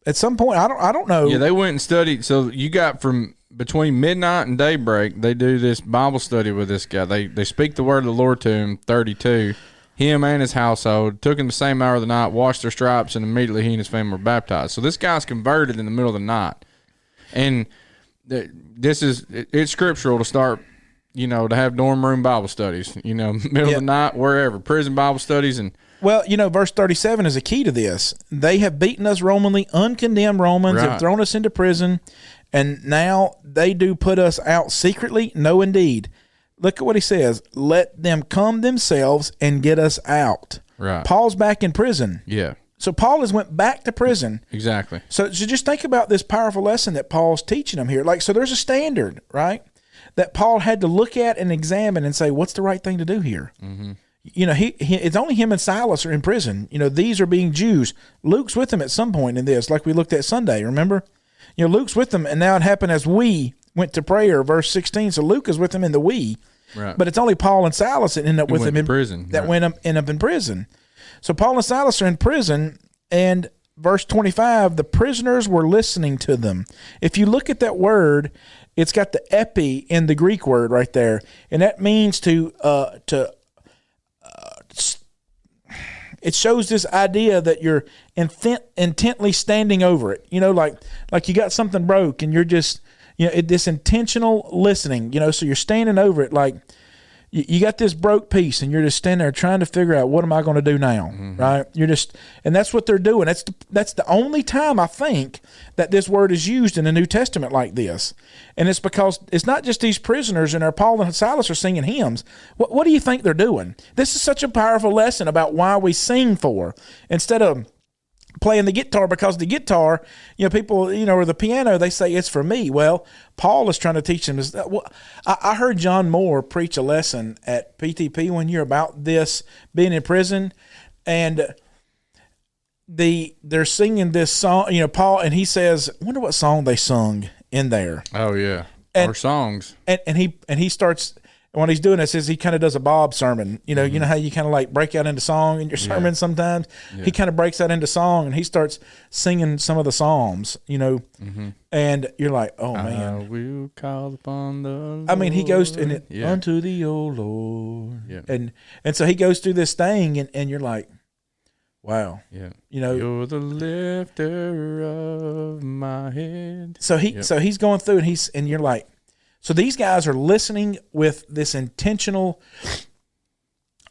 At some point, I don't know. Yeah, they went and studied. So you got from between midnight and daybreak, they do this Bible study with this guy. They speak the word of the Lord to him, 32, him and his household. Took him the same hour of the night, washed their stripes, and immediately he and his family were baptized. So this guy's converted in the middle of the night. And it's scriptural to start, to have dorm room Bible studies, middle of the night, wherever, prison Bible studies. And well, verse 37 is a key to this. They have beaten us Romanly, uncondemned Romans, right, have thrown us into prison, and now they do put us out secretly? No, indeed. Look at what he says. Let them come themselves and get us out. Right. Paul's back in prison. Yeah. So Paul has went back to prison. Exactly. So just think about this powerful lesson that Paul's teaching them here. So there's a standard, right, that Paul had to look at and examine and say, what's the right thing to do here? Mm-hmm. It's only him and Silas are in prison. These are being Jews. Luke's with them at some point in this, like we looked at Sunday, remember? Luke's with them, and now it happened as we went to prayer, verse 16. So Luke is with them in the we, right, but it's only Paul and Silas that end up with him in prison. That end up in prison. So Paul and Silas are in prison, and verse 25, the prisoners were listening to them. If you look at that word, it's got the epi in the Greek word right there, and that means it shows this idea that you're intently standing over it. Like you got something broke, and you're just this intentional listening. So you're standing over it, like you got this broke piece, and you're just standing there trying to figure out, what am I going to do now? Mm-hmm. Right? And that's what they're doing. That's the only time I think that this word is used in the New Testament like this. And it's because it's not just these prisoners and Paul and Silas are singing hymns. What do you think they're doing? This is such a powerful lesson about why we sing for, instead of playing the guitar, because the guitar, people, or the piano, they say it's for me. Well, Paul is trying to teach them. I heard John Moore preach a lesson at PTP one year about this, being in prison, and they're singing this song, Paul, and he says, I wonder what song they sung in there. Oh yeah. Or songs. And he starts, when he's doing this, he kind of does a Bob sermon. Mm-hmm. You know how you kind of like break out into song in your sermon sometimes? Yeah. He kind of breaks out into song, and he starts singing some of the Psalms, mm-hmm, and you're like, oh, man. I will call upon the Lord. I mean, he goes unto the old Lord. Yeah. And so he goes through this thing, and you're like, wow. Yeah. You're the lifter of my head. So he's going through, and you're like, so these guys are listening with this intentional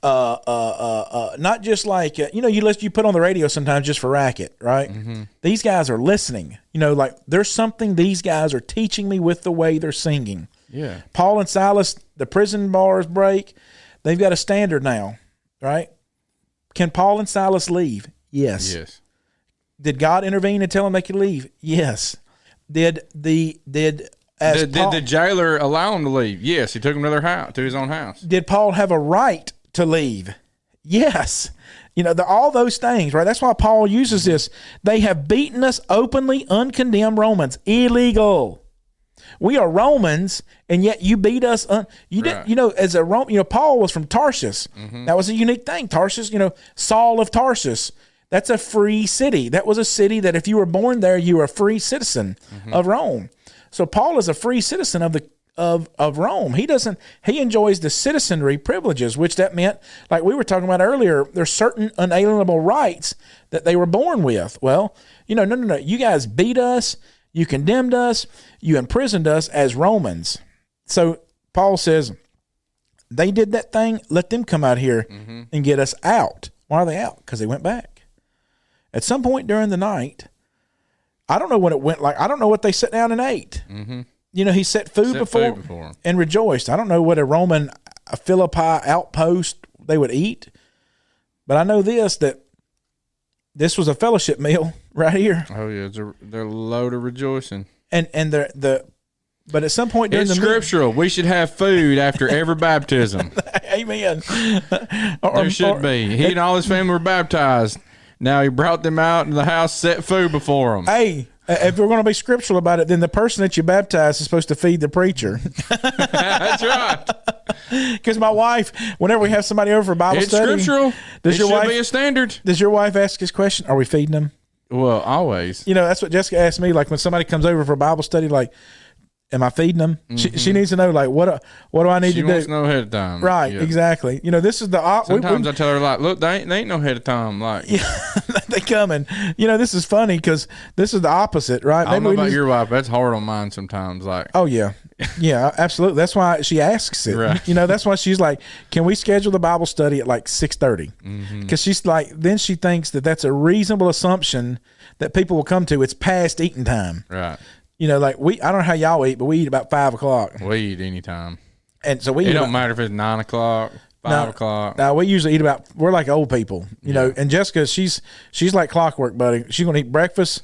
not just like you put on the radio sometimes just for racket, right? Mm-hmm. These guys are listening. Like there's something these guys are teaching me with the way they're singing. Yeah. Paul and Silas, the prison bars break. They've got a standard now, right? Can Paul and Silas leave? Yes. Yes. Did God intervene and tell them they could leave? Yes. Did the jailer allow him to leave? Yes. He took him to their house, to his own house. Did Paul have a right to leave? Yes. All those things, right? That's why Paul uses this. They have beaten us openly, uncondemned Romans. Illegal. We are Romans, and yet you beat us. You didn't, as a Roman, Paul was from Tarsus. Mm-hmm. That was a unique thing. Tarsus, Saul of Tarsus. That's a free city. That was a city that if you were born there, you were a free citizen of Rome. So Paul is a free citizen of Rome. He enjoys the citizenry privileges, which that meant, like we were talking about earlier, there's certain unalienable rights that they were born with. Well, no. You guys beat us. You condemned us. You imprisoned us as Romans. So Paul says, they did that thing. Let them come out here and get us out. Why are they out? Because they went back. At some point during the night, I don't know what it went like. I don't know what they sat down and ate. Mm-hmm. He set food before them and rejoiced. I don't know what a Roman Philippi outpost they would eat. But I know that this was a fellowship meal right here. Oh yeah, they're low to rejoicing. But at some point during it's scriptural. We should have food after every baptism. Amen. There should be. He and all his family were baptized. Now he brought them out in the house, set food before them. Hey, if we're going to be scriptural about it, then the person that you baptize is supposed to feed the preacher. That's right. Because my wife, whenever we have somebody over for Bible study, it's scriptural. It should be a standard. Does your wife ask this question? Are we feeding them? Well, always. That's what Jessica asked me. Like when somebody comes over for Bible study, like, am I feeding them? Mm-hmm. She needs to know, like, what do I need to do? She wants to know ahead of time. Right, yeah. Exactly. This is the... Sometimes I tell her, like, look, they ain't no ahead of time. Like, yeah, they coming. This is funny because this is the opposite, right? I don't know about your wife. That's hard on mine sometimes. Like, oh, yeah. Yeah, absolutely. That's why she asks it. Right. That's why she's like, can we schedule the Bible study at like 6:30? Because she's like, then she thinks that that's a reasonable assumption that people will come to. It's past eating time. Right. Like I don't know how y'all eat, but we eat about 5 o'clock. We eat anytime. And so it don't matter if it's 9 o'clock, 5 o'clock. No, we usually eat we're like old people, you know, and Jessica, she's like clockwork, buddy. She's going to eat breakfast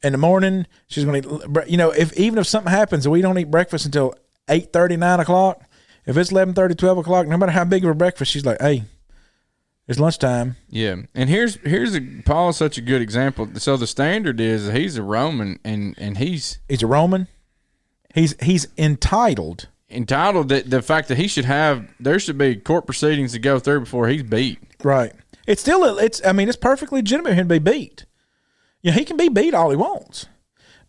in the morning. She's going to eat, even if something happens and we don't eat breakfast until 8:30, 9 o'clock, if it's 11:30, 12 o'clock, no matter how big of a breakfast, she's like, hey, it's lunchtime. Yeah, and here's Paul's such a good example. So the standard is he's a Roman, and he's a Roman. He's entitled. Entitled that the fact that there should be court proceedings to go through before he's beat. Right. It's perfectly legitimate for him to be beat. He can be beat all he wants.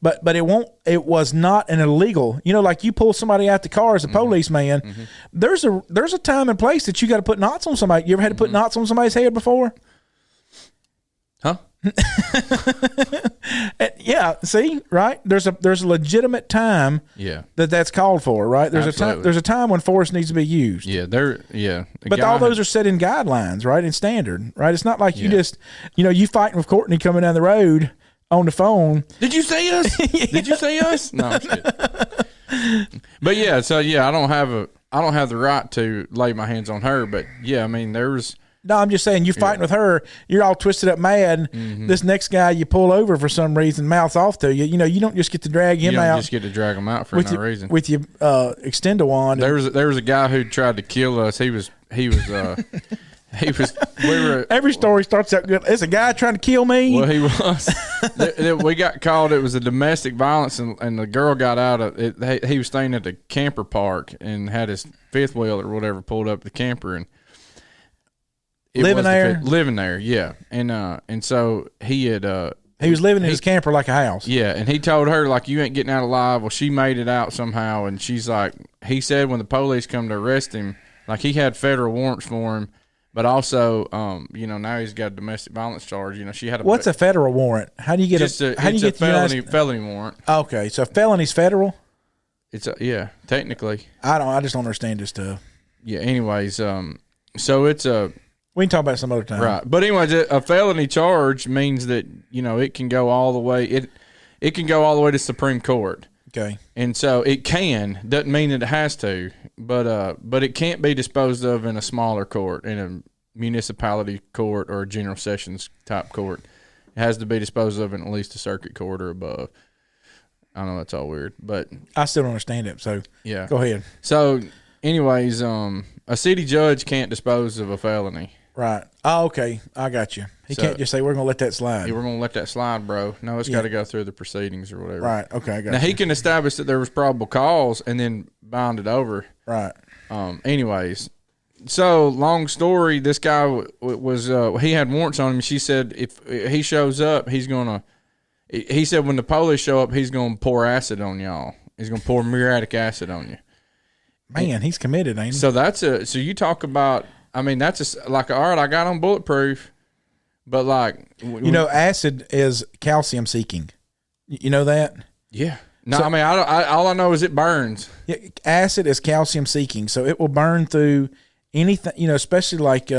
But it was not an illegal, like you pull somebody out the car as a policeman, there's a time and place that you got to put knots on somebody. You ever had to put knots on somebody's head before? Huh? Yeah, see, right? There's a legitimate time that's called for, right? There's a time when force needs to be used. Yeah, But all those are set in guidelines, right? In standard, right? It's not like you just, you fighting with Courtney coming down the road on the phone. Did you say us? Did you say us? No, I'm just kidding. But yeah, so I don't have the right to lay my hands on her, but there's. No, I'm just saying, you fighting with her, you're all twisted up mad. This next guy you pull over for some reason, mouths off to you. You don't just get to drag him out. You just get to drag him out for no reason. With your extendo-wand. There was a guy who tried to kill us. He was every story starts out good. It's a guy trying to kill me. Well, he was. We got called. It was a domestic violence, and the girl got out of it. He was staying at the camper park and had his fifth wheel or whatever pulled up the camper and living there, yeah. And so he had he was living in his camper like a house. Yeah, and he told her, like, you ain't getting out alive. Well, she made it out somehow, and she's like, he said when the police come to arrest him, like, he had federal warrants for him. But also, now he's got a domestic violence charge. She had What's a federal warrant? How do you get a felony warrant? Okay, so felony's federal. It's technically. I just don't understand this stuff. Yeah. Anyways, So it's a We can talk about it some other time. right. But anyways, a felony charge means that it can go all the way. It can go all the way to Supreme Court. Okay. And so it doesn't mean that it has to, but it can't be disposed of in a smaller court, in a municipality court or a general sessions type court. It has to be disposed of in at least a circuit court or above. I know that's all weird, but I still don't understand it. So yeah, go ahead. So, anyways, a city judge can't dispose of a felony. Right. Oh, okay. I got you. He can't just say we're going to let that slide. Yeah, we're going to let that slide, bro. No, it's got to go through the proceedings or whatever. Right. Okay. I got Now, you. he can establish that there was probable cause and then bound it over. Right. Anyways, so long story, this guy was he had warrants on him. She said if he shows up, he said when the police show up, he's going to pour acid on y'all. He's going to pour muriatic acid on you. Man, he's committed, ain't he? So so you talk about, I mean, that's all right, I got on bulletproof, but acid is calcium seeking. You know that? Yeah. No, I mean, all I know is it burns. Yeah, acid is calcium seeking, so it will burn through anything, especially like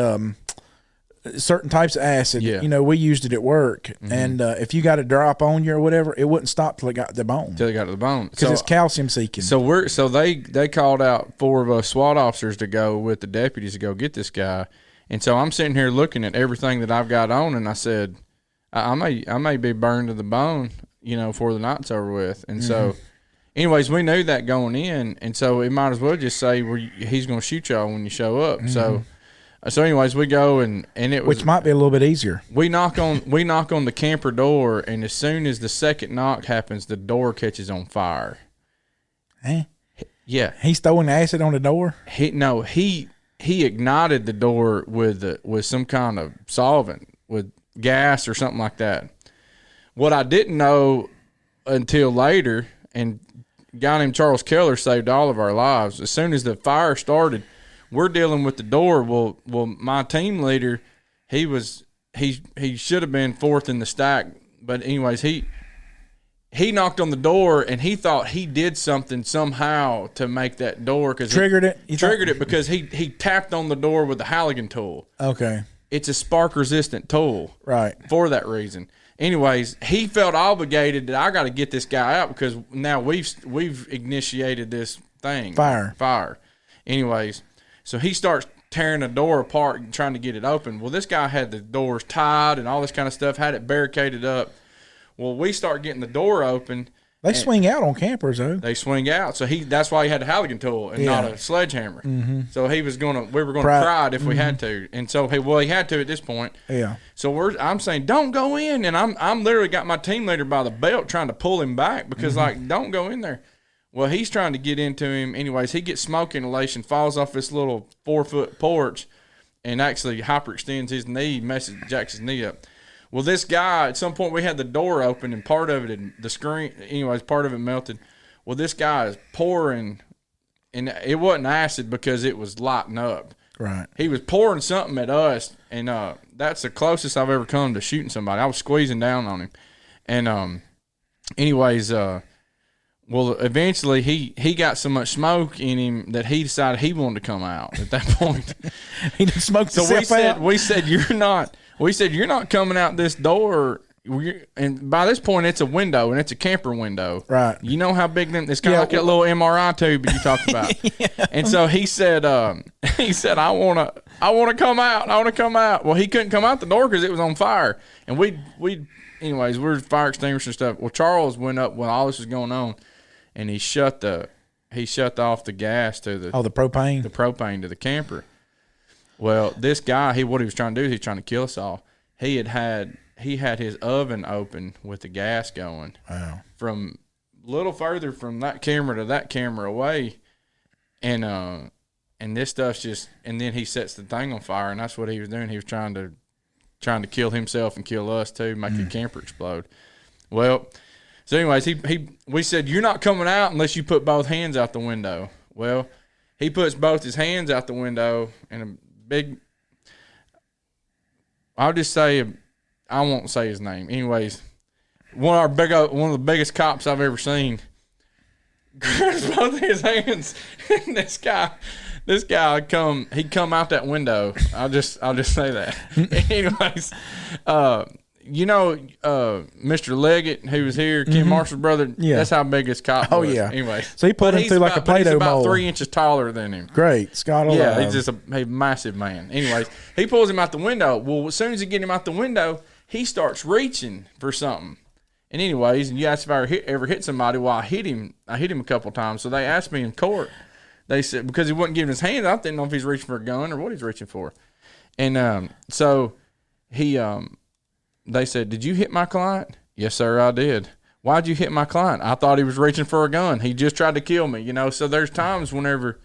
certain types of acid. Yeah. We used it at work, and if you got a drop on you or whatever, it wouldn't stop till it got to the bone. Till it got to the bone. Because it's calcium seeking. So they called out 4 of us SWAT officers to go with the deputies to go get this guy. And so I'm sitting here looking at everything that I've got on, and I said, I may be burned to the bone, before the night's over with. And so, anyways, we knew that going in, and so we might as well just say he's going to shoot y'all when you show up. So anyways, we go and it was, which might be a little bit easier. We knock on the camper door, and as soon as the second knock happens, the door catches on fire. Eh? Yeah, he's throwing acid on the door. He ignited the door with some kind of solvent, with gas or something like that. What I didn't know until later, and a guy named Charles Keller saved all of our lives. As soon as the fire started, we're dealing with the door. Well, my team leader, he should have been 4th in the stack, but anyways, he knocked on the door and he thought he did something somehow to make that door triggered it. He triggered it because he tapped on the door with the Halligan tool. Okay, it's a spark resistant tool, right? For that reason. Anyways, he felt obligated that I got to get this guy out because now we've initiated this thing. Fire. Anyways, so he starts tearing the door apart and trying to get it open. Well, this guy had the doors tied and all this kind of stuff, had it barricaded up. Well, we start getting the door open. They swing out on campers, though. They swing out. So that's why he had a Halligan tool and not a sledgehammer. Mm-hmm. So we were going to pry it if we had to. And so, he had to at this point. Yeah. So I'm saying, don't go in. And I'm literally got my team leader by the belt trying to pull him back because, don't go in there. Well, he's trying to get into him. Anyways, he gets smoke inhalation, falls off this little 4-foot porch, and actually hyperextends his knee, jacks his knee up. Well, this guy, at some point we had the door open and part of it, part of it melted. Well, this guy is pouring, and it wasn't acid because it was lighting up. Right. He was pouring something at us, and that's the closest I've ever come to shooting somebody. I was squeezing down on him. And well, eventually he got so much smoke in him that he decided he wanted to come out at that point. He didn't smoke himself out. We said you're not coming out this door. And by this point, it's a window, and it's a camper window. Right. You know how big it's kind of like that little MRI tube you talked about. Yeah. And so he said, I want to come out. I want to come out. Well, he couldn't come out the door because it was on fire. And anyways, we're fire extinguishers and stuff. Well, Charles went up when all this was going on, and he shut off the gas to the propane to the camper. Well, this guy, what he was trying to do is he's trying to kill us all. He had his oven open with the gas going. Wow. From a little further from that camera to that camera away, and this stuff's just. And then he sets the thing on fire, and that's what he was doing. He was trying to kill himself and kill us too, make the camper explode. Well, so anyways, we said you're not coming out unless you put both hands out the window. Well, he puts both his hands out the window and a big. I'll just say, I won't say his name. Anyways, one of the biggest cops I've ever seen grabs both his hands, and this guy This guy he'd come out that window. I'll just say that. Anyways, Mr. Leggett, who was here, Kim Marshall's brother. Yeah. That's how big his cop was. Oh yeah. Anyway, so he put him through like a Play-Doh he's about mold. 3 inches taller than him. Great, Scott. Yeah, he's just a massive man. Anyways, he pulls him out the window. Well, as soon as he get him out the window, he starts reaching for something. And anyways, and you asked if I ever hit somebody. Well, I hit him a couple times. So they asked me in court. They said because he wasn't giving his hand, I didn't know if he's reaching for a gun or what he's reaching for. And so he they said, "Did you hit my client?" "Yes, sir, I did." "Why'd you hit my client?" "I thought he was reaching for a gun. He just tried to kill me." So there's times whenever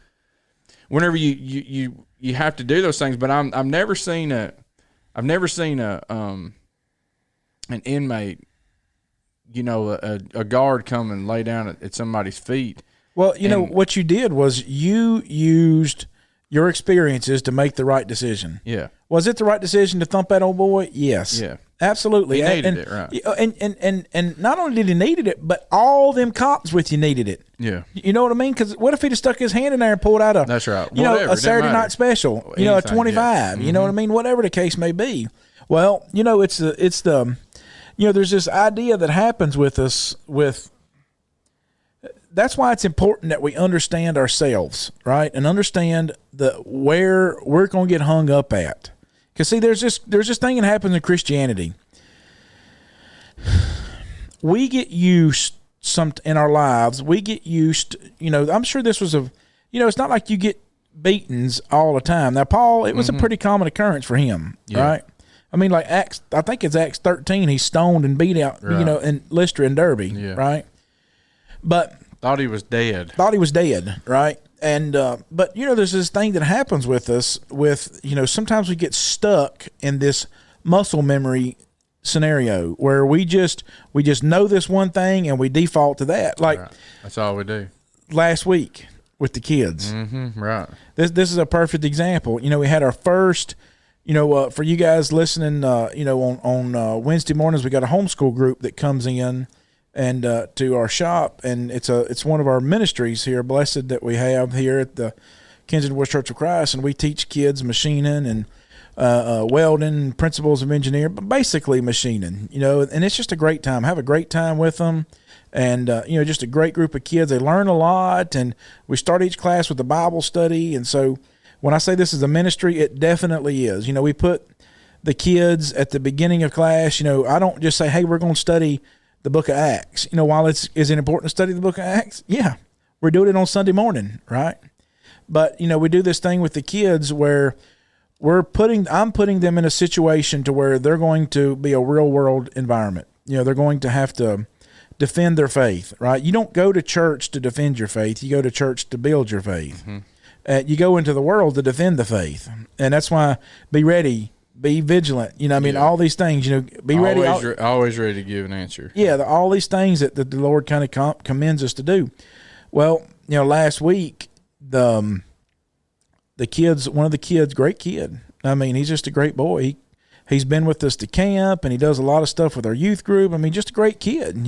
you have to do those things. But I've never seen an inmate, a guard come and lay down at somebody's feet. Well, what you did was you used your experiences to make the right decision. Yeah. Was it the right decision to thump that old boy? Yes. Yeah. Absolutely. He needed it, right. And not only did he needed it, but all them cops with you needed it. Yeah. You know what I mean? Because what if he'd have stuck his hand in there and pulled out That's right. a Saturday night special, a 25, yeah. you know what I mean? Whatever the case may be. Well, it's the there's this idea that happens with us that's why it's important that we understand ourselves, right? And understand where we're going to get hung up at. Because see, there's this thing that happens in Christianity. We get used in our lives. We get used. I'm sure this was it's not like you get beatings all the time. Now, Paul, it was a pretty common occurrence for him, right? I mean, like I think it's Acts 13. He's stoned and beat out, right. In Lystra and Derbe, right? But thought he was dead, right? And but there's this thing that happens with us sometimes we get stuck in this muscle memory scenario where we just know this one thing and we default to that. Like right. That's all we do. Last week with the kids, right? This is a perfect example. We had our first. For you guys listening, on Wednesday mornings, we got a homeschool group that comes in and to our shop, and it's one of our ministries here, blessed that we have here at the Kensington West Church of Christ, and we teach kids machining and welding, principles of engineering, but basically machining, and it's just a great time. Have a great time with them, and just a great group of kids. They learn a lot, and we start each class with a Bible study, and so. When I say this is a ministry, it definitely is. We put the kids at the beginning of class. I don't just say, hey, we're going to study the book of Acts. While is it important to study the book of Acts? Yeah, we're doing it on Sunday morning, right? But, we do this thing with the kids where I'm putting them in a situation to where they're going to be a real world environment. They're going to have to defend their faith, right? You don't go to church to defend your faith. You go to church to build your faith. Mm-hmm. You go into the world to defend the faith, and that's why be ready, be vigilant. All these things. Be ready. Always ready to give an answer. Yeah, all these things that the Lord kind of commends us to do. Well, last week the kids, one of the kids, great kid. I mean, he's just a great boy. He's been with us to camp, and he does a lot of stuff with our youth group. I mean, just a great kid.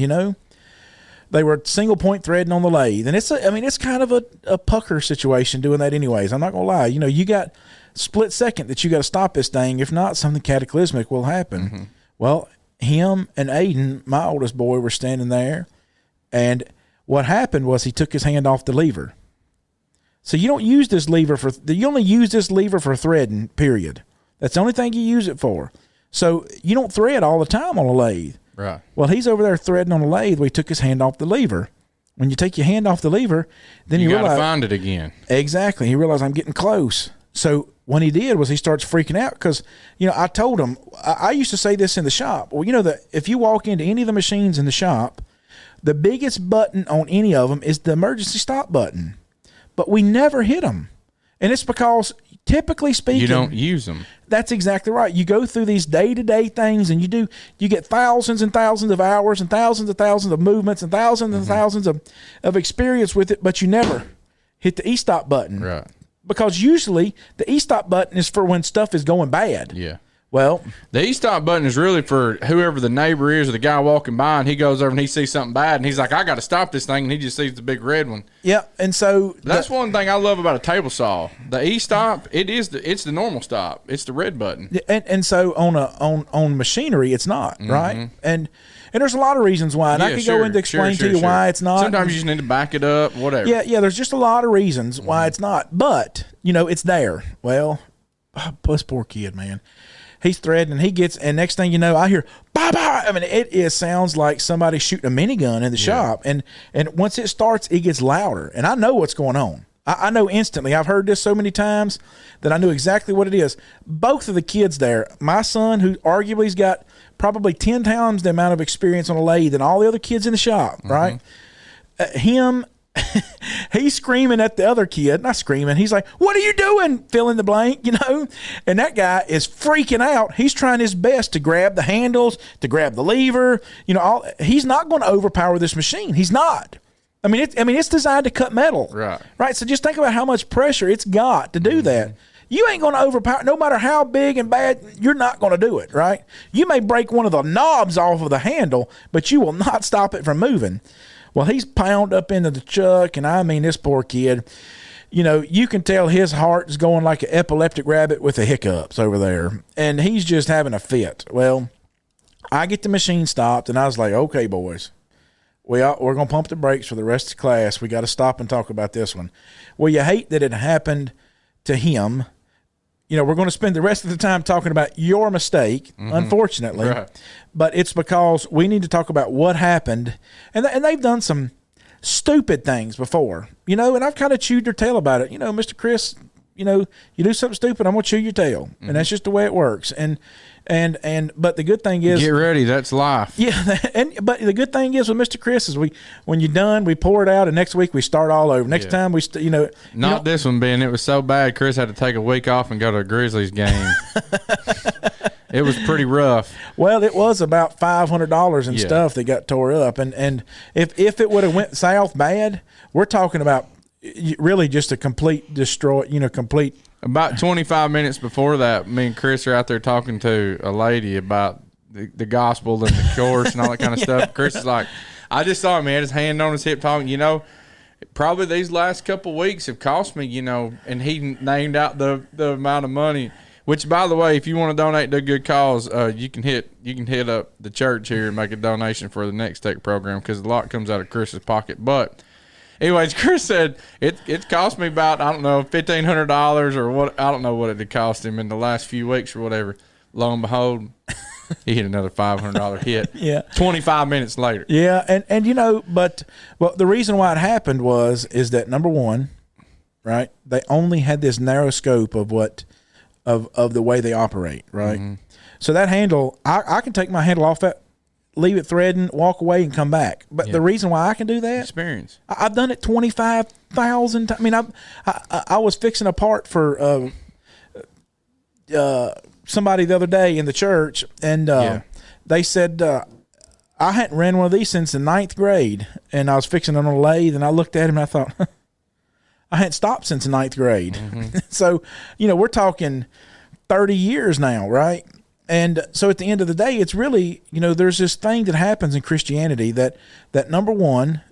They were single point threading on the lathe, and it's kind of a pucker situation doing that anyways. I'm not gonna lie. You got split second that you got to stop this thing. If not, something cataclysmic will happen. Mm-hmm. Well, him and Aiden, my oldest boy, were standing there, and what happened was he took his hand off the lever. So you don't use this lever you only use this lever for threading, period. That's the only thing you use it for. So you don't thread all the time on a lathe. Right. Well, he's over there threading on a lathe. We took his hand off the lever. When you take your hand off the lever, then you realize. You got to find it again. Exactly. He realized I'm getting close. So what he did was he starts freaking out because, I told him, I used to say this in the shop. Well, that if you walk into any of the machines in the shop, the biggest button on any of them is the emergency stop button. But we never hit them. And it's because, typically speaking, you don't use them. That's exactly right. You go through these day-to-day things, and you get thousands and thousands of hours and thousands of movements and thousands and thousands of experience with it, but you never hit the e-stop button. Right. Because usually the e-stop button is for when stuff is going bad. Yeah. Well, The e-stop button is really for whoever the neighbor is or the guy walking by, and he goes over and he sees something bad, and he's like, I got to stop this thing, and he just sees the big red one. yeah, and so That's one thing I love about a table saw. The e-stop, it's the normal stop. It's the red button. and so on machinery, it's not right, and there's a lot of reasons why, and I could go into explain to you why it's not. Sometimes you just need to back it up, whatever. Yeah, there's just a lot of reasons why it's not, but it's there. Well, this poor kid, man. He's threatening. He gets, and next thing you know, I hear bye bye. I mean, it sounds like somebody shooting a minigun in the shop, and once it starts, it gets louder, and I know what's going on. I know instantly. I've heard this so many times that I knew exactly what it is. Both of the kids there, my son, who arguably's got probably 10 times the amount of experience on a lathe than all the other kids in the shop, right? Him. He's screaming at the other kid, not screaming. He's like, "What are you doing?" Fill in the blank, And that guy is freaking out. He's trying his best to grab the handles, to grab the lever. He's not going to overpower this machine. He's not. I mean, it's designed to cut metal, right? So just think about how much pressure it's got to do that. You ain't going to overpower, no matter how big and bad. You're not going to do it, right? You may break one of the knobs off of the handle, but you will not stop it from moving. Well, he's pounded up into the chuck, and I mean, this poor kid, you can tell his heart is going like an epileptic rabbit with the hiccups over there, and he's just having a fit. Well, I get the machine stopped, and I was like, okay, boys, we're going to pump the brakes for the rest of the class. We got to stop and talk about this one. Well, you hate that it happened to him. We're going to spend the rest of the time talking about your mistake, unfortunately. Right. But it's because we need to talk about what happened. And they've done some stupid things before, and I've kind of chewed their tail about it. Mr. Chris, you do something stupid, I'm going to chew your tail. And that's just the way it works. But the good thing is, get ready. That's life. Yeah. But the good thing is with Mr. Chris is when you're done, we pour it out, and next week we start all over. Next time we, not this one, Ben. It was so bad, Chris had to take a week off and go to a Grizzlies game. It was pretty rough. Well, it was about $500 and stuff that got tore up, and if it would have went south bad, we're talking about really just a complete destroy. Complete. About 25 minutes before that, me and Chris are out there talking to a lady about the gospel and the course and all that kind of stuff. Chris is like, I just saw him, he had his hand on his hip talking, probably these last couple weeks have cost me, and he named out the amount of money. Which, by the way, if you want to donate to a good cause, you can hit up the church here and make a donation for the Next Tech program, because a lot comes out of Chris's pocket. But anyways, Chris said it cost me about, I don't know, $1,500 or what. I don't know what it had cost him in the last few weeks or whatever. Lo and behold, he hit another $500 hit. Yeah. 25 minutes later. Yeah, and the reason why it happened is that, number one, right, they only had this narrow scope of what of the way they operate, right? So that handle, I can take my handle off that, leave it threading, walk away, and come back. But the reason why I can do that, experience. I've done it 25,000 times. I mean, I was fixing a part for somebody the other day in the church, and they said I hadn't ran one of these since the 9th grade, and I was fixing it on a lathe, and I looked at him and I thought, I hadn't stopped since the 9th grade. So, we're talking 30 years now, right? And so at the end of the day, it's really, there's this thing that happens in Christianity that number one,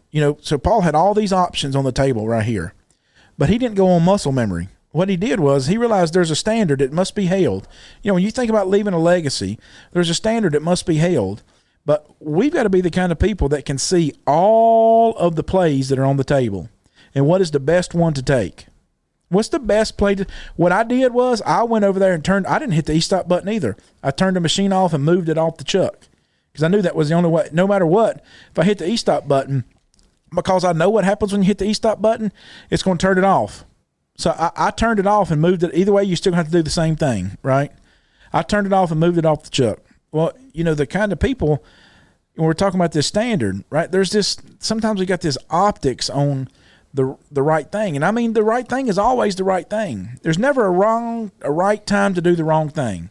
so Paul had all these options on the table right here, but he didn't go on muscle memory. What he did was he realized there's a standard that must be held. When you think about leaving a legacy, there's a standard that must be held. But we've got to be the kind of people that can see all of the plays that are on the table. And what is the best one to take? What's the best play? What I did was I went over there and I didn't hit the e-stop button either. I turned the machine off and moved it off the chuck, because I knew that was the only way. No matter what, if I hit the e-stop button, because I know what happens when you hit the e-stop button, it's going to turn it off. So I turned it off and moved it. Either way, you still have to do the same thing, right? I turned it off and moved it off the chuck. Well, the kind of people, when we're talking about this standard, right, there's this, sometimes we got this optics on the right thing. And I mean, the right thing is always the right thing. There's never a right time to do the wrong thing.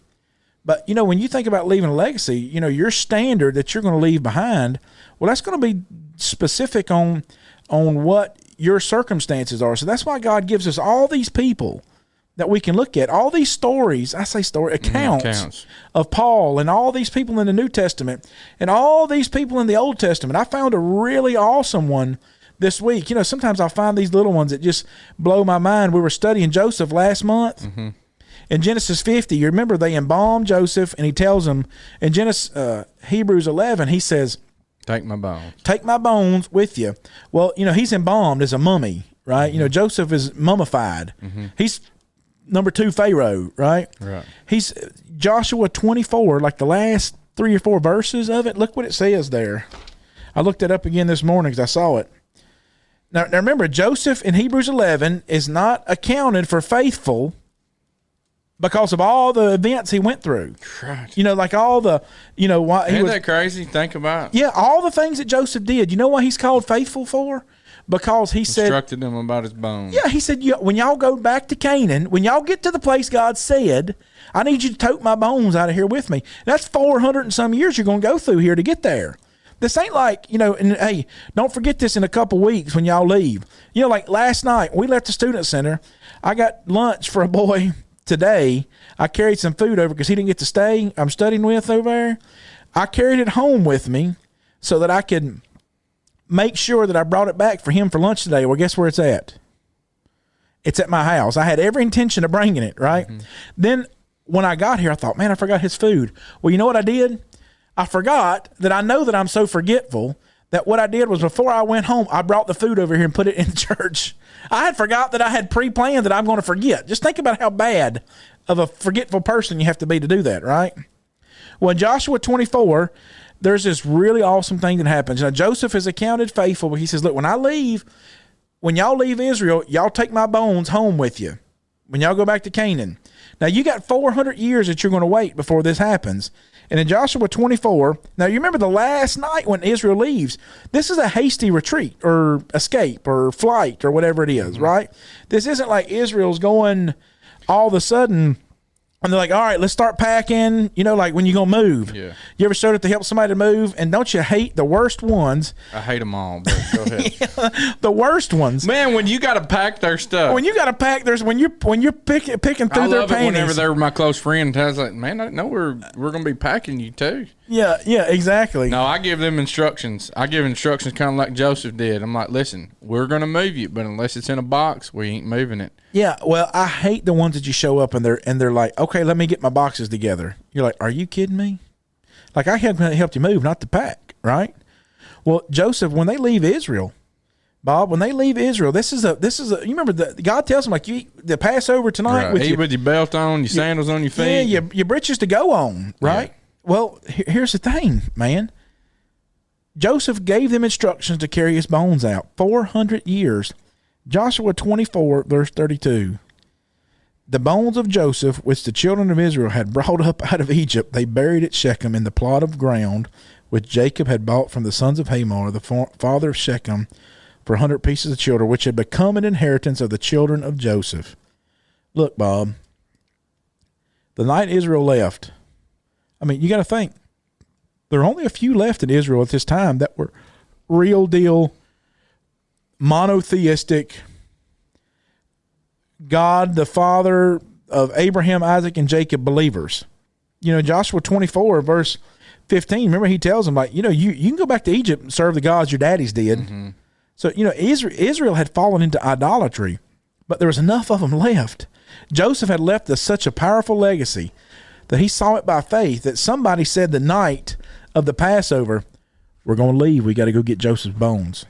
But, when you think about leaving a legacy, your standard that you're going to leave behind, well, that's going to be specific on what your circumstances are. So that's why God gives us all these people that we can look at. All these stories, accounts of Paul and all these people in the New Testament and all these people in the Old Testament. I found a really awesome one this week. Sometimes I'll find these little ones that just blow my mind. We were studying Joseph last month. Mm-hmm. In Genesis 50, you remember they embalmed Joseph, and he tells them in Hebrews 11, he says, take my bones. Take my bones with you. Well, he's embalmed as a mummy, right? Mm-hmm. Joseph is mummified. Mm-hmm. He's number 2 Pharaoh, right? Right. He's Joshua 24, like the last 3 or 4 verses of it. Look what it says there. I looked it up again this morning because I saw it. Now remember, Joseph in Hebrews 11 is not accounted for faithful because of all the events he went through. Right. Like all the, why Isn't that crazy? Think about it. Yeah, all the things that Joseph did. You know what he's called faithful for? Because he instructed them about his bones. Yeah, he said, when y'all go back to Canaan, when y'all get to the place God said, I need you to tote my bones out of here with me. That's 400 and some years you're going to go through here to get there. This ain't like, and hey, don't forget this in a couple weeks when y'all leave. Like last night, we left the student center. I got lunch for a boy today. I carried some food over because he didn't get to stay. I'm studying with over there. I carried it home with me so that I could make sure that I brought it back for him for lunch today. Well, guess where it's at? It's at my house. I had every intention of bringing it, right? Mm-hmm. Then when I got here, I thought, man, I forgot his food. Well, you know what I did? I forgot that I know that I'm so forgetful that what I did was before I went home, I brought the food over here and put it in the church. I had forgot that I had pre-planned that I'm going to forget. Just think about how bad of a forgetful person you have to be to do that, right? Well, in Joshua 24, there's this really awesome thing that happens. Now, Joseph is accounted faithful, but he says, look, when y'all leave Israel, y'all take my bones home with you. When y'all go back to Canaan. Now, you got 400 years that you're going to wait before this happens. And in Joshua 24, now you remember the last night when Israel leaves, this is a hasty retreat or escape or flight or whatever it is, mm-hmm. right? This isn't like Israel's going all of a sudden and they're like, all right, let's start packing, like when you're going to move. Yeah. You ever started to help somebody to move? And don't you hate the worst ones? I hate them all, but go ahead. Yeah, the worst ones. Man, when you got to pack their stuff. When you got to pack theirs, when you're picking through their panties. I love it whenever they were my close friend. I was like, man, I know we're going to be packing you too. Yeah, exactly. No, I give them instructions. I give instructions kind of like Joseph did. I'm like, listen, we're going to move you, but unless it's in a box, we ain't moving it. Yeah, well, I hate the ones that you show up and they're like, okay, let me get my boxes together. You're like, are you kidding me? Like, I helped you move, not to pack, right? Well, Joseph, when they leave Israel, Bob, this is a you remember God tells them, like, you eat the Passover tonight with your belt on, your sandals on your feet. Yeah, your britches to go on, right? Yeah. Well, here's the thing, man. Joseph gave them instructions to carry his bones out. 400 years. Joshua 24, verse 32. The bones of Joseph, which the children of Israel had brought up out of Egypt, they buried at Shechem in the plot of ground which Jacob had bought from the sons of Hamor, the father of Shechem, for 100 pieces of silver, which had become an inheritance of the children of Joseph. Look, Bob, the night Israel left, I mean, you got to think, there are only a few left in Israel at this time that were real deal monotheistic, God the Father of Abraham, Isaac, and Jacob believers. Joshua 24, verse 15, remember he tells them, like, you can go back to Egypt and serve the gods your daddies did. Mm-hmm. So, Israel had fallen into idolatry, but there was enough of them left. Joseph had left us such a powerful legacy that he saw it by faith that somebody said the night of the Passover, we're going to leave. We got to go get Joseph's bones.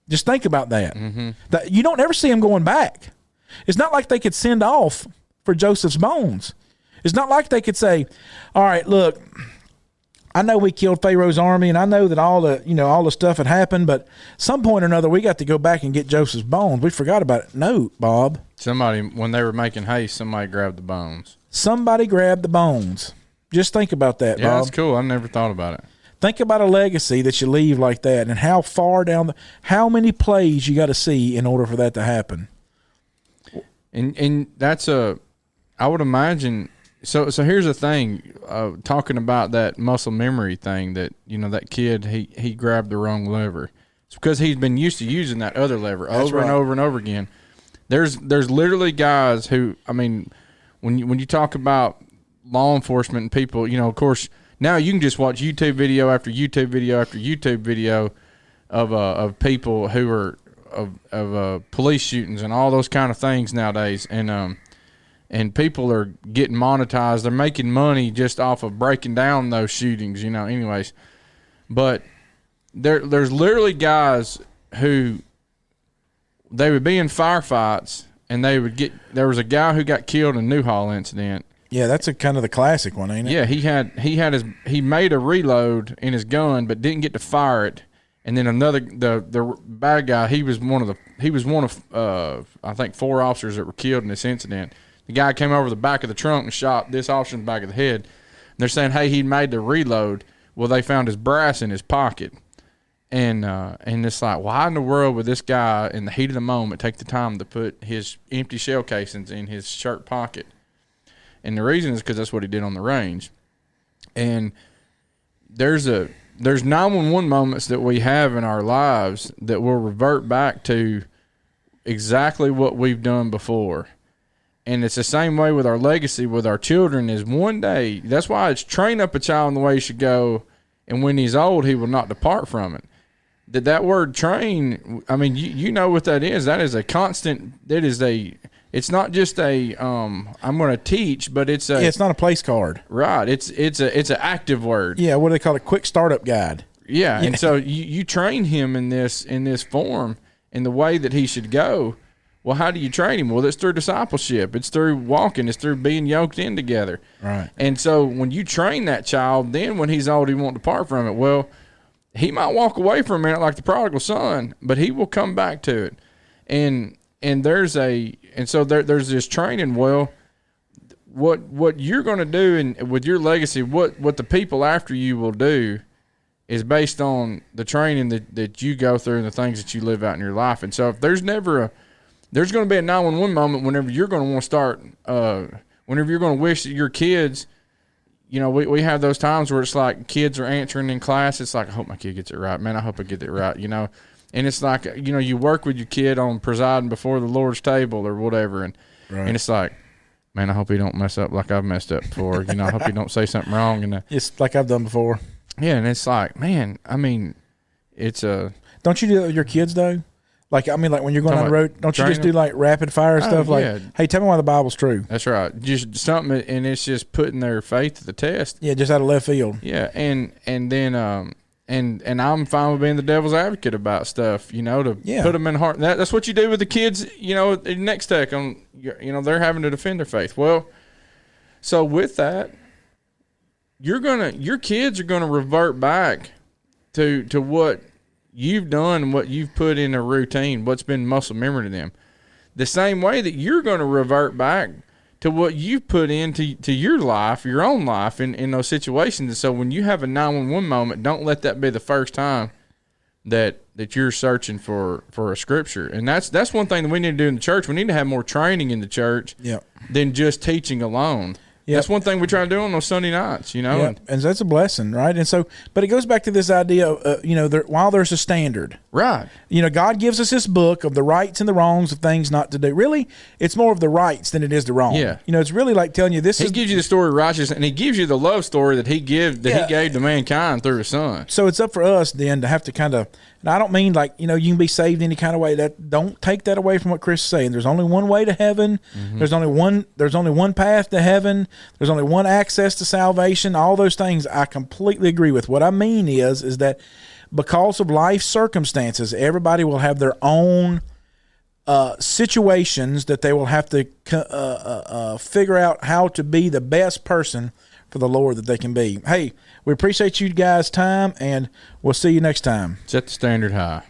Just think about that. Mm-hmm. That you don't ever see them going back. It's not like they could send off for Joseph's bones. It's not like they could say, all right, look, I know we killed Pharaoh's army, and I know that all the stuff had happened, but some point or another, we got to go back and get Joseph's bones. We forgot about it. No, Bob. Somebody, when they were making haste, somebody grabbed the bones. Somebody grabbed the bones. Just think about that, Bob. Yeah, that's cool. I never thought about it. Think about a legacy that you leave like that, and how far down how many plays you got to see in order for that to happen. And that's I would imagine. So here's the thing, talking about that muscle memory thing, that that kid he grabbed the wrong lever. It's because he's been used to using that other lever over and over and over again. There's literally guys who, I mean, when you talk about law enforcement and people, you know, of course, now you can just watch YouTube video after YouTube video after YouTube video of people who are of police shootings and all those kind of things nowadays, and people are getting monetized. They're making money just off of breaking down those shootings, you know. Anyways, but there's literally guys who they would be in firefights, and they would get. There was a guy who got killed in a Newhall incident. Yeah, that's a kind of the classic one, ain't it? Yeah, he made a reload in his gun, but didn't get to fire it. And then the bad guy, he was one of I think 4 officers that were killed in this incident. The guy came over the back of the trunk and shot this officer in the back of the head. And they're saying, hey, he made the reload. Well, they found his brass in his pocket. And it's like, why in the world would this guy, in the heat of the moment, take the time to put his empty shell casings in his shirt pocket? And the reason is because that's what he did on the range. And there's 911 moments that we have in our lives that will revert back to exactly what we've done before. And it's the same way with our legacy with our children is one day. That's why it's train up a child in the way he should go, and when he's old, he will not depart from it. That word train, I mean, you know what that is. That is a constant, it's not just a I'm going to teach, but it's not a place card. Right. It's an active word. Yeah, what do they call it? Quick startup guide. Yeah, and so you train him in this form, in the way that he should go. Well, how do you train him? Well, it's through discipleship. It's through walking. It's through being yoked in together. Right. And so when you train that child, then when he's old, he won't depart from it. Well, he might walk away for a minute like the prodigal son, but he will come back to it. And there's this training. Well, what you're going to do and with your legacy, what the people after you will do is based on the training that you go through and the things that you live out in your life. And so if there's going to be a 911 moment whenever you're going to want to start, whenever you're going to wish that your kids, you know, we have those times where it's like kids are answering in class. It's like, I hope my kid gets it right, man. I hope I get it right, you know. And it's like, you know, you work with your kid on presiding before the Lord's table or whatever. And it's like, man, I hope he don't mess up like I've messed up before. You know, I hope he don't say something wrong. And it's like I've done before. Yeah, and it's like, man, I mean, it's a. Don't you do that with your kids though? Like, I mean, like when you're going on the road, don't you just do like rapid fire stuff? Like, hey, tell me why the Bible's true. That's right. Just something, and it's just putting their faith to the test. Yeah, just out of left field. Yeah, and then and I'm fine with being the devil's advocate about stuff, you know, to put them in heart. That's what you do with the kids, you know, at Next Tech. You know, they're having to defend their faith. Well, so with that, your kids are gonna revert back to what you've done and what you've put in a routine, what's been muscle memory to them. The same way that you're going to revert back to what you've put into your life, your own life in those situations. And so when you have a 911 moment, don't let that be the first time that you're searching for a scripture. And that's one thing that we need to do in the church. We need to have more training in the church than just teaching alone. Yep. That's one thing we try to do on those Sunday nights, you know. Yep. And that's a blessing, right? And so, but it goes back to this idea of, you know, while there's a standard. Right. You know, God gives us this book of the rights and the wrongs of things not to do. Really, it's more of the rights than it is the wrong. Yeah. You know, it's really like telling you He gives you the story of righteousness, and he gives you the love story that he gave to mankind through his son. So it's up for us then to have to kind of, and I don't mean like, you know, you can be saved any kind of way. Don't take that away from what Chris is saying. There's only one way to heaven. Mm-hmm. There's only one path to heaven. There's only one access to salvation. All those things I completely agree with. What I mean is that because of life circumstances, everybody will have their own situations that they will have to figure out how to be the best person for the Lord that they can be. Hey, we appreciate you guys' time, and we'll see you next time. Set the standard high.